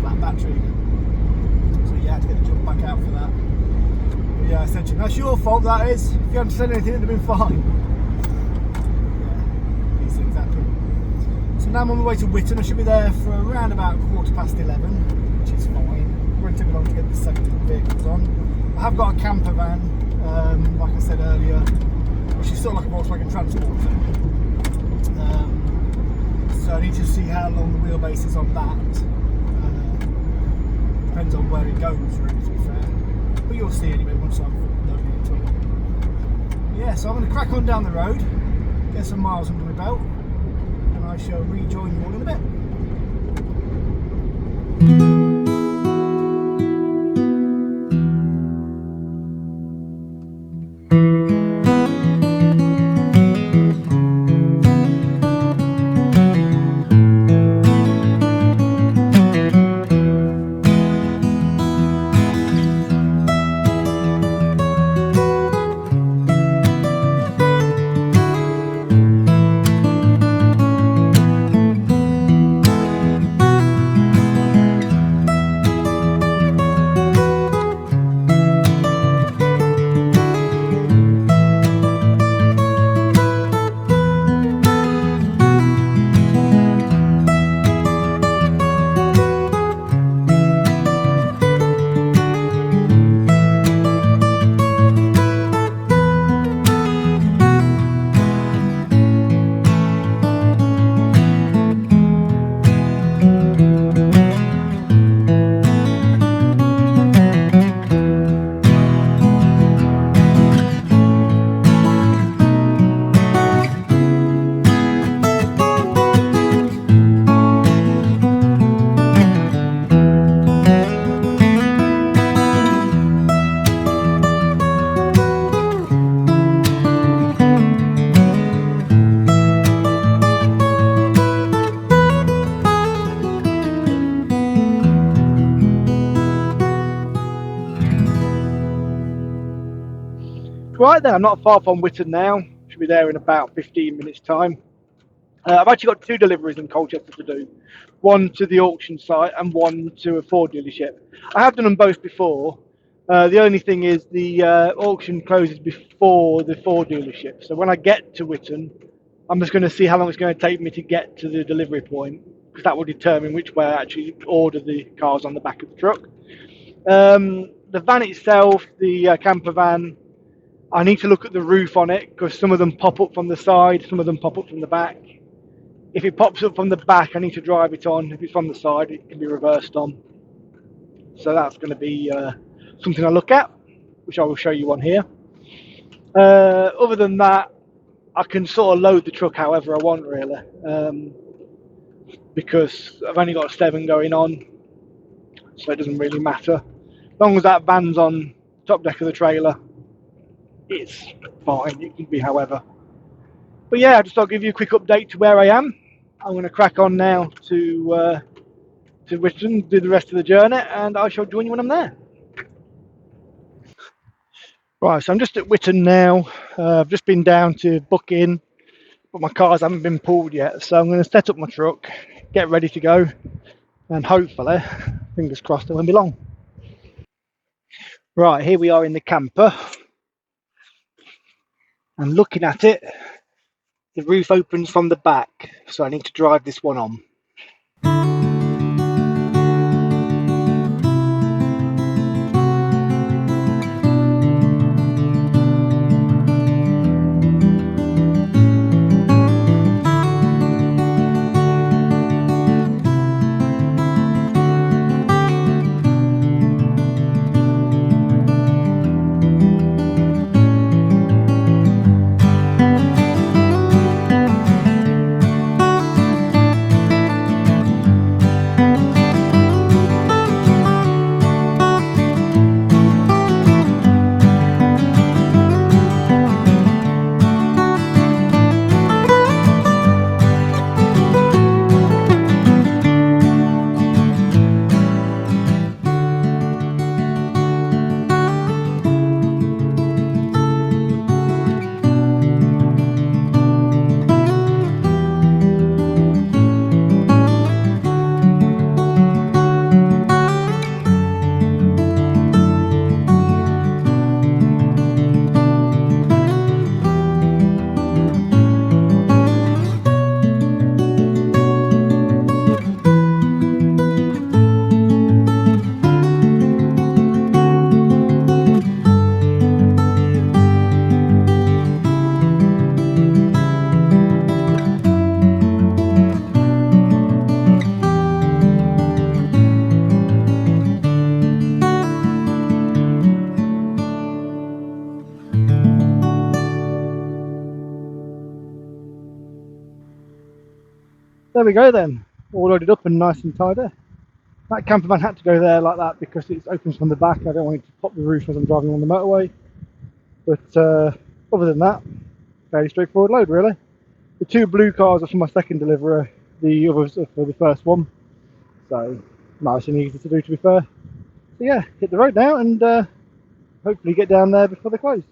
flat battery again. So yeah, I had to get the jump back out for that. But yeah, I said to him, that's your fault, that is. If you hadn't said anything, it would have been fine. Yeah, these things happen. So now I'm on my way to Whitton. I should be there for around about 11:15, which is fine. It won't take me long to get the second vehicles on. I have got a camper van, like I said earlier, which is sort of like a Volkswagen Transportin. So I need to see how long the wheelbase is on that. Depends on where it goes, really, to be fair. But you'll see anyway once I've loaded into it. Yeah, so I'm going to crack on down the road, get some miles under my belt, and I shall rejoin you all in a bit. Right then, I'm not far from Whitton now. Should be there in about 15 minutes time. I've actually got 2 deliveries in Colchester to do. One to the auction site and one to a Ford dealership. I have done them both before. The only thing is the auction closes before the Ford dealership. So when I get to Whitton, I'm just going to see how long it's going to take me to get to the delivery point, because that will determine which way I actually order the cars on the back of the truck. The van itself, the camper van, I need to look at the roof on it, because some of them pop up from the side, some of them pop up from the back. If it pops up from the back, I need to drive it on. If it's from the side, it can be reversed on. So that's going to be something I look at, which I will show you on here. Other than that, I can sort of load the truck however I want, really, because I've only got 7 going on, so it doesn't really matter. As long as that van's on top deck of the trailer, it's fine. It can be however. But yeah, I'll give you a quick update to where I am. I'm going to crack on now to Whitton, do the rest of the journey, and I shall join you when I'm there. Right, so I'm just at Whitton now. I've just been down to book in, but my cars haven't been pulled yet. So I'm going to set up my truck, get ready to go, and hopefully, fingers crossed, it won't be long. Right, here we are in the camper. And looking at it, the roof opens from the back, so I need to drive this one on. there we go then, all loaded up and nice and tidy. That camper van had to go there like that because it opens from the back. I don't want it to pop the roof as I'm driving on the motorway. But other than that, fairly straightforward load really. The 2 blue cars are for my second delivery, the others are for the first one. So nice and easy to do, to be fair. So yeah, hit the road now and hopefully get down there before they close.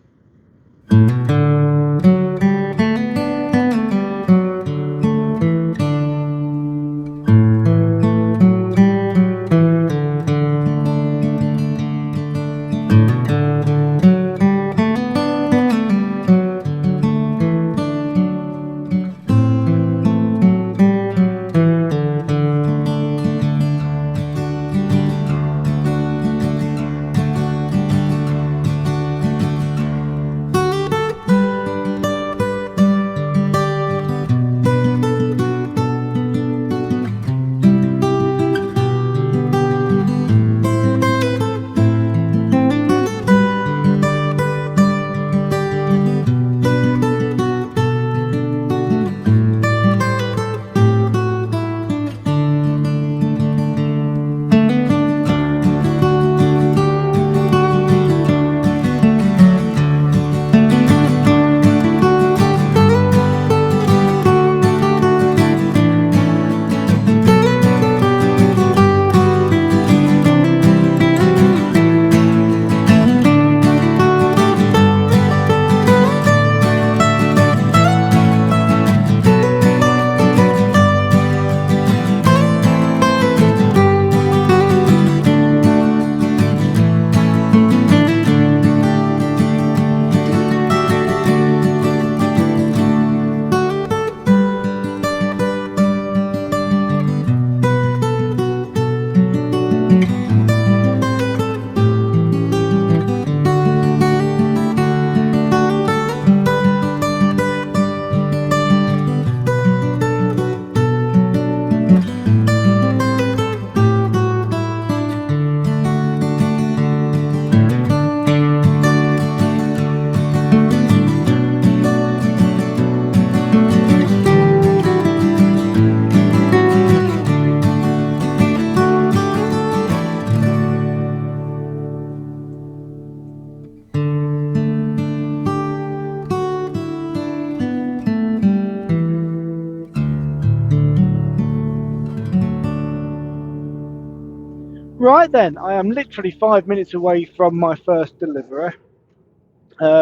Right then, I am literally 5 minutes away from my first delivery,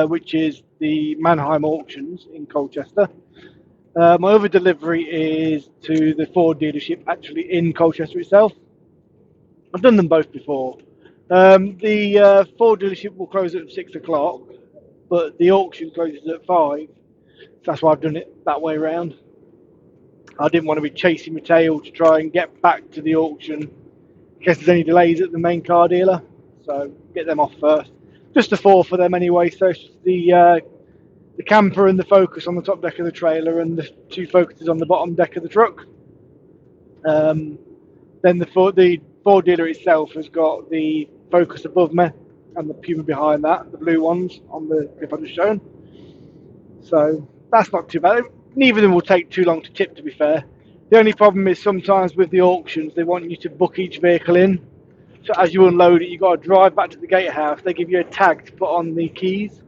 which is the Mannheim auctions in Colchester. My other delivery is to the Ford dealership actually in Colchester itself. I've done them both before. The Ford dealership will close at 6 o'clock, but the auction closes at 5. So that's why I've done it that way around. I didn't want to be chasing my tail to try and get back to the auction in case there's any delays at the main car dealer. So get them off first. Just a 4 for them anyway. So it's the camper and the Focus on the top deck of the trailer and the 2 Focuses on the bottom deck of the truck. Then the Ford dealer itself has got the Focus above me and the Puma behind that, the blue ones on the clip I've just shown. So that's not too bad. Neither of them will take too long to tip, to be fair. The only problem is sometimes with the auctions, they want you to book each vehicle in. So as you unload it, you've got to drive back to the gatehouse. They give you a tag to put on the keys,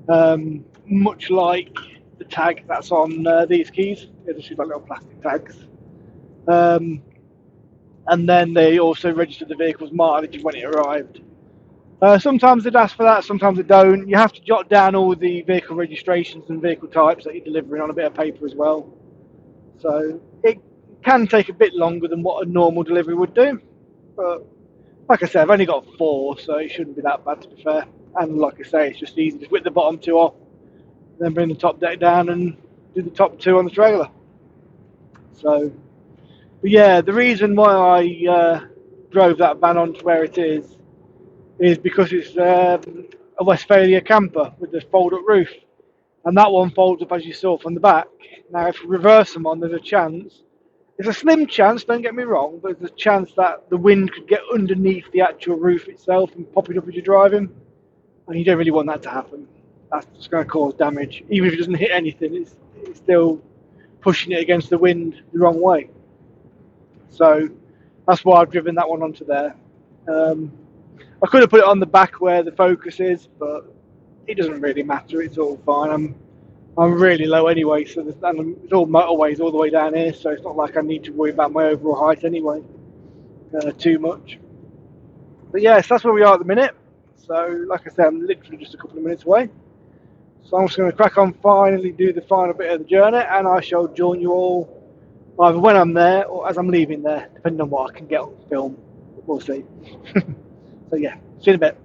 much like the tag that's on these keys. They're just like little plastic tags. And then they also register the vehicle's mileage when it arrived. Sometimes they'd ask for that, sometimes they don't. You have to jot down all the vehicle registrations and vehicle types that you're delivering on a bit of paper as well. So it can take a bit longer than what a normal delivery would do. But like I said, I've only got 4, so it shouldn't be that bad, to be fair. And like I say, it's just easy. Just whip the bottom 2 off, then bring the top deck down and do the top 2 on the trailer. So, but yeah, the reason why I drove that van onto where it is because it's a Westphalia camper with the fold-up roof. And that one folds up, as you saw, from the back. Now, if you reverse them on, there's a chance. It's a slim chance, don't get me wrong, but there's a chance that the wind could get underneath the actual roof itself and pop it up as you're driving. And you don't really want that to happen. That's just going to cause damage. Even if it doesn't hit anything, it's still pushing it against the wind the wrong way. So that's why I've driven that one onto there. I could have put it on the back where the Focus is, but it doesn't really matter. It's all fine. I'm really low anyway, so it's all motorways all the way down here, so it's not like I need to worry about my overall height anyway too much. But yes, that's where we are at the minute. So like I said, I'm literally just a couple of minutes away. So I'm just going to crack on, finally do the final bit of the journey, and I shall join you all either when I'm there or as I'm leaving there, depending on what I can get on film. We'll see. So yeah, see you in a bit.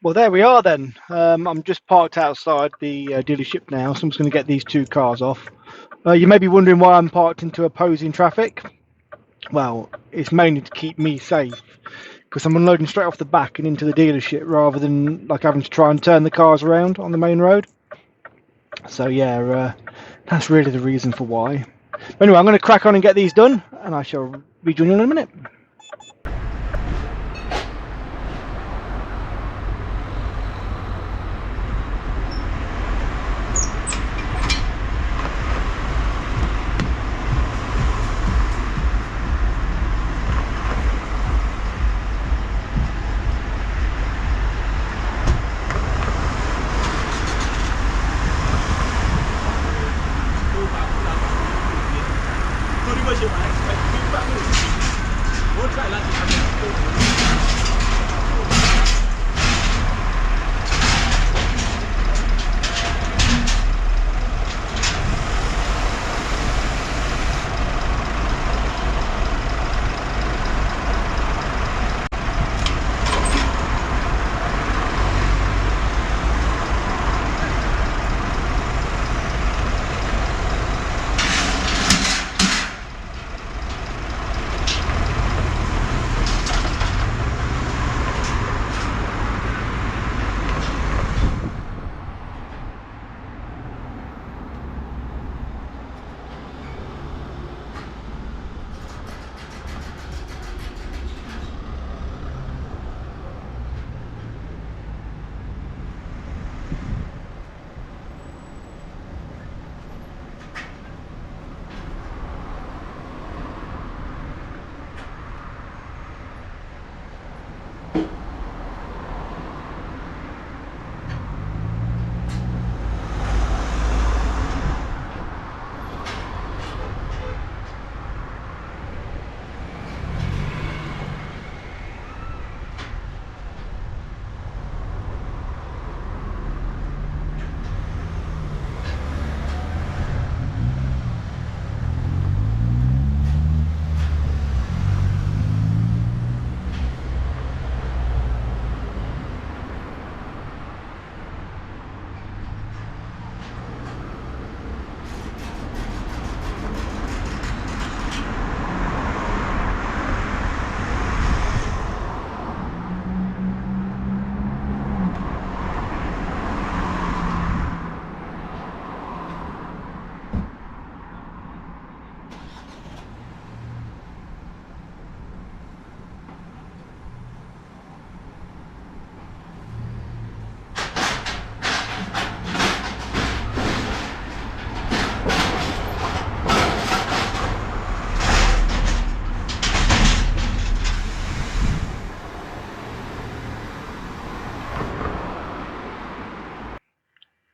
Well, there we are then. I'm just parked outside the dealership now, so I'm just going to get these two cars off. You may be wondering why I'm parked into opposing traffic. Well, it's mainly to keep me safe, because I'm unloading straight off the back and into the dealership rather than like having to try and turn the cars around on the main road. So yeah, that's really the reason for why. But anyway, I'm going to crack on and get these done, and I shall rejoin you in a minute.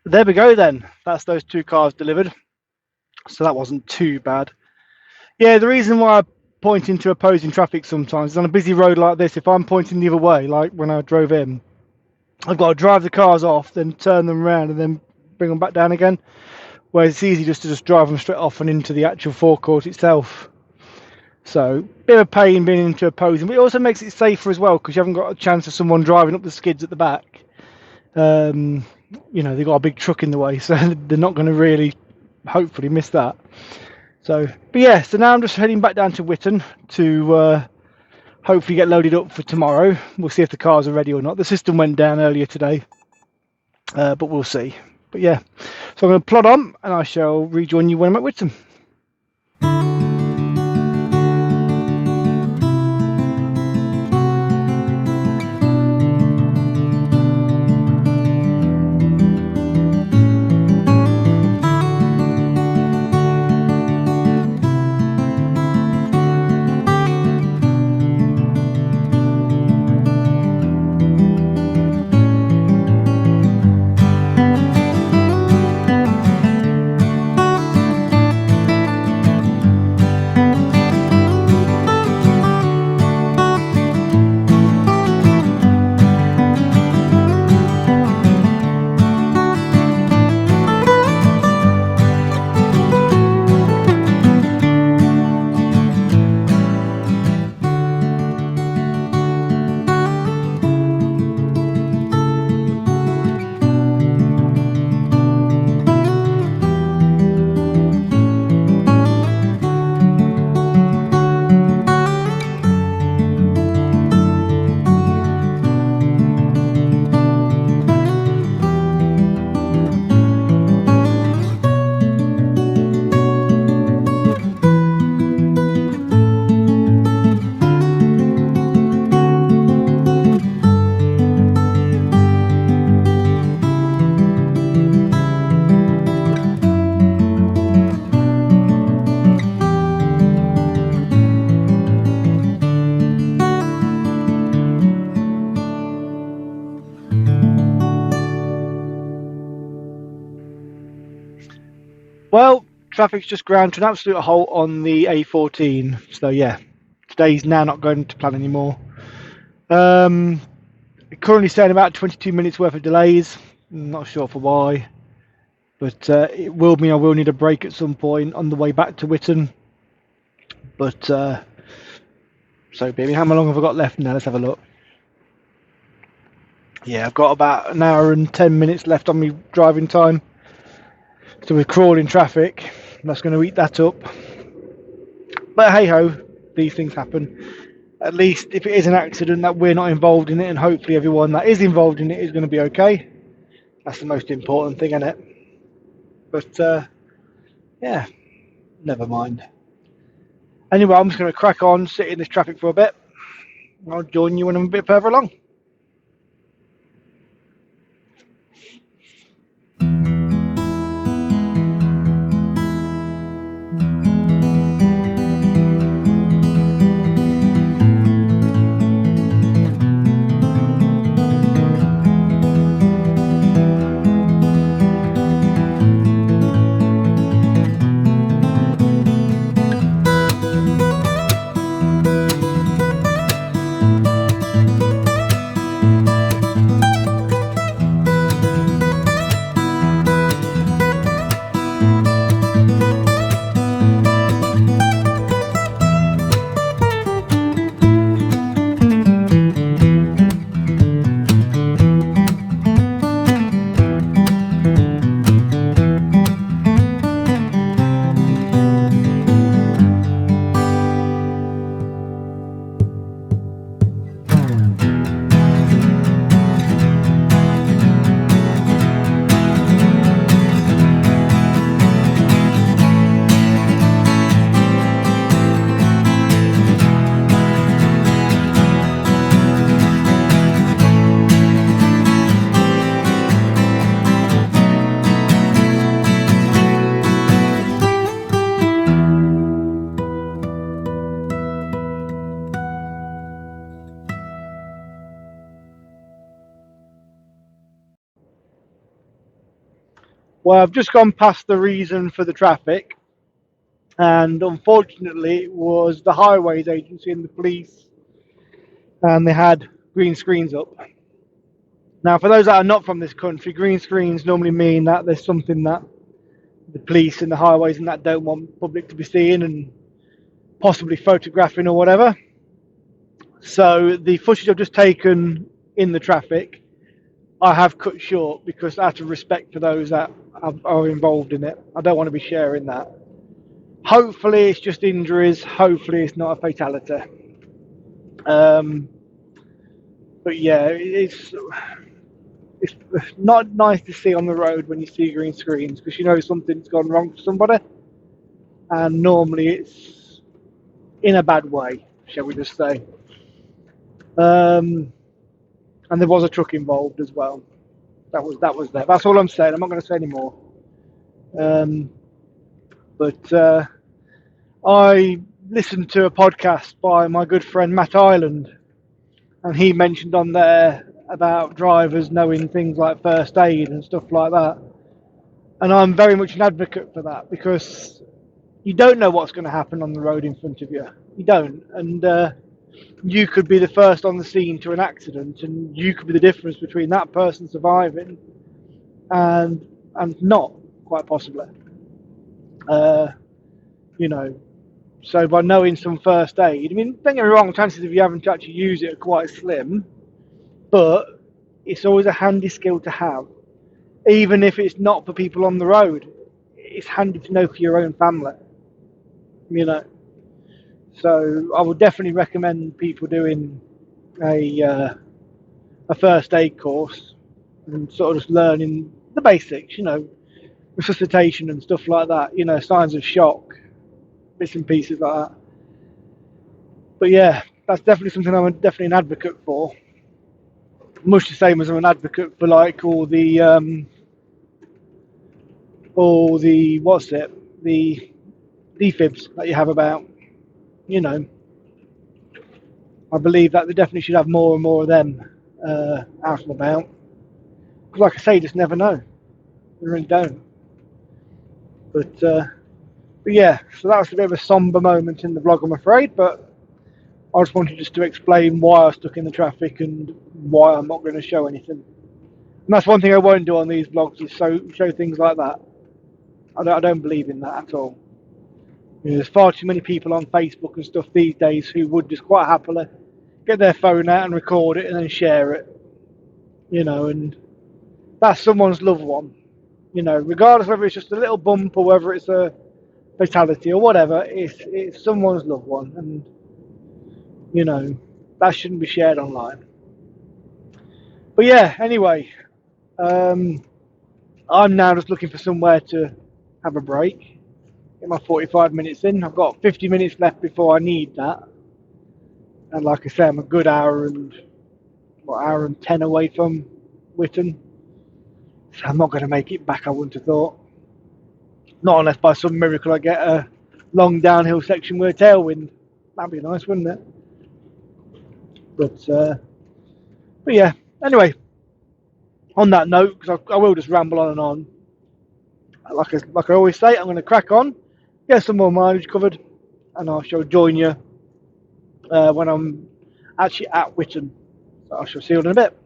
There we go then. That's those two cars delivered. So that wasn't too bad. Yeah, the reason why I point into opposing traffic sometimes is on a busy road like this, if I'm pointing the other way, like when I drove in, I've got to drive the cars off, then turn them around and then bring them back down again. Whereas it's easy just to drive them straight off and into the actual forecourt itself. So, bit of a pain being into opposing, but it also makes it safer as well, because you haven't got a chance of someone driving up the skids at the back. You know, they've got a big truck in the way, so they're not going to really, hopefully, miss that. So, but yeah, so now I'm just heading back down to Witton to hopefully get loaded up for tomorrow. We'll see if the cars are ready or not. The system went down earlier today, but we'll see. But yeah, so I'm going to plod on, and I shall rejoin you when I'm at Witton. Well, traffic's just ground to an absolute halt on the A14. So yeah, today's now not going to plan anymore. Currently saying about 22 minutes worth of delays. Not sure for why, but it will mean I will need a break at some point on the way back to Witton. But so be it. How long have I got left now? Let's have a look. Yeah, I've got about an hour and 10 minutes left on me driving time. So we're crawling traffic. That's going to eat that up. But hey ho, these things happen. At least if it is an accident, that we're not involved in it, and hopefully everyone that is involved in it is going to be okay. That's the most important thing, isn't it? But yeah, never mind. Anyway, I'm just going to crack on, sit in this traffic for a bit. I'll join you when I'm a bit further along. Well, I've just gone past the reason for the traffic, and unfortunately it was the highways agency and the police, and they had green screens up. Now, for those that are not from this country, green screens normally mean that there's something that the police and the highways and that don't want public to be seeing and possibly photographing or whatever. So the footage I've just taken in the traffic, I have cut short because out of respect for those that are involved in it. I don't want to be sharing that. Hopefully it's just injuries. Hopefully it's not a fatality. But yeah, it's not nice to see on the road when you see green screens because you know something's gone wrong for somebody, and normally it's in a bad way, shall we just say. And there was a truck involved as well. That was there. That's all I'm saying. I'm not going to say any more. But I listened to a podcast by my good friend Matt Ireland, and he mentioned on there about drivers knowing things like first aid and stuff like that. And I'm very much an advocate for that because you don't know what's going to happen on the road in front of you. You don't. And you could be the first on the scene to an accident, and you could be the difference between that person surviving and not, quite possibly. You know, so by knowing some first aid, I mean, don't get me wrong, chances of you having to actually use it are quite slim, but it's always a handy skill to have. Even if it's not for people on the road, it's handy to know for your own family, you know. So I would definitely recommend people doing a first aid course and sort of just learning the basics, you know, resuscitation and stuff like that, you know, signs of shock, bits and pieces like that. But yeah, that's definitely something I'm definitely an advocate for. Much the same as I'm an advocate for like all the the defibs that you have about, you know. I believe that they definitely should have more and more of them out and about. Because like I say, you just never know. You really don't. But yeah, so that was a bit of a somber moment in the vlog, I'm afraid. But I just wanted to explain why I was stuck in the traffic and why I'm not going to show anything. And that's one thing I won't do on these vlogs, is show things like that. I don't believe in that at all. You know, there's far too many people on Facebook and stuff these days who would just quite happily get their phone out and record it and then share it. You know, and that's someone's loved one. You know, regardless whether it's just a little bump or whether it's a fatality or whatever, it's someone's loved one, and you know that shouldn't be shared online. But yeah, anyway, I'm now just looking for somewhere to have a break. Get my 45 minutes in. I've got 50 minutes left before I need that, and like I say, I'm a good hour and 10 away from Witton, so I'm not going to make it back, I wouldn't have thought. Not unless by some miracle I get a long downhill section with a tailwind. That'd be nice, wouldn't it? But yeah. Anyway, on that note, because I will just ramble on and on. Like I always say, I'm going to crack on, get some more mileage covered, and I shall join you when I'm actually at Witton. So I shall see you in a bit.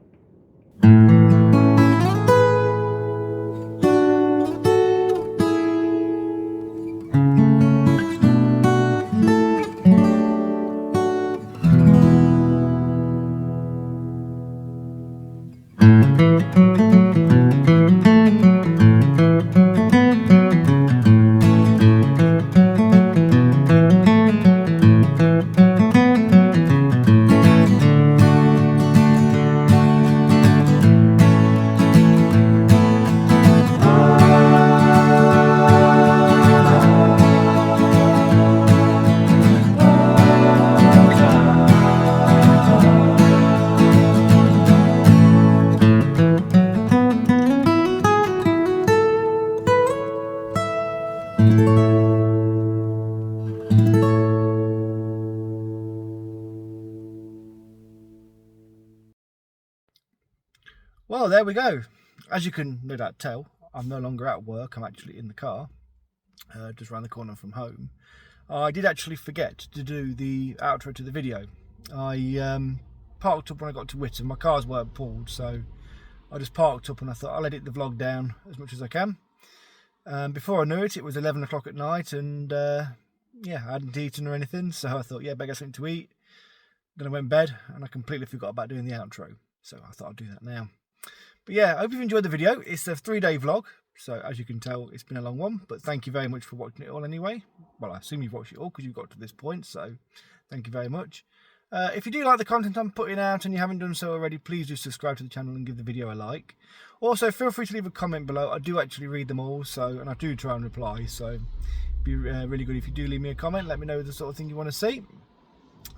Well, there we go. As you can no doubt tell, I'm no longer at work. I'm actually in the car, just around the corner from home. I did actually forget to do the outro to the video. I parked up when I got to Witton. My cars weren't pulled, so I just parked up and I thought I'll edit the vlog down as much as I can. Before I knew it, it was 11 o'clock at night, and yeah, I hadn't eaten or anything, so I thought, yeah, better get something to eat. Then I went in bed, and I completely forgot about doing the outro, so I thought I'd do that now. But yeah, I hope you've enjoyed the video. It's a 3-day vlog, so as you can tell, it's been a long one, but thank you very much for watching it all anyway. Well, I assume you've watched it all because you've got to this point, so thank you very much. If you do like the content I'm putting out and you haven't done so already, please do subscribe to the channel and give the video a like. Also, feel free to leave a comment below. I do actually read them all, and I do try and reply, so it'd be really good if you do leave me a comment. Let me know the sort of thing you want to see.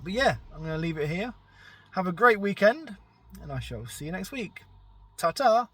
But yeah, I'm going to leave it here. Have a great weekend, and I shall see you next week. Ta-ta!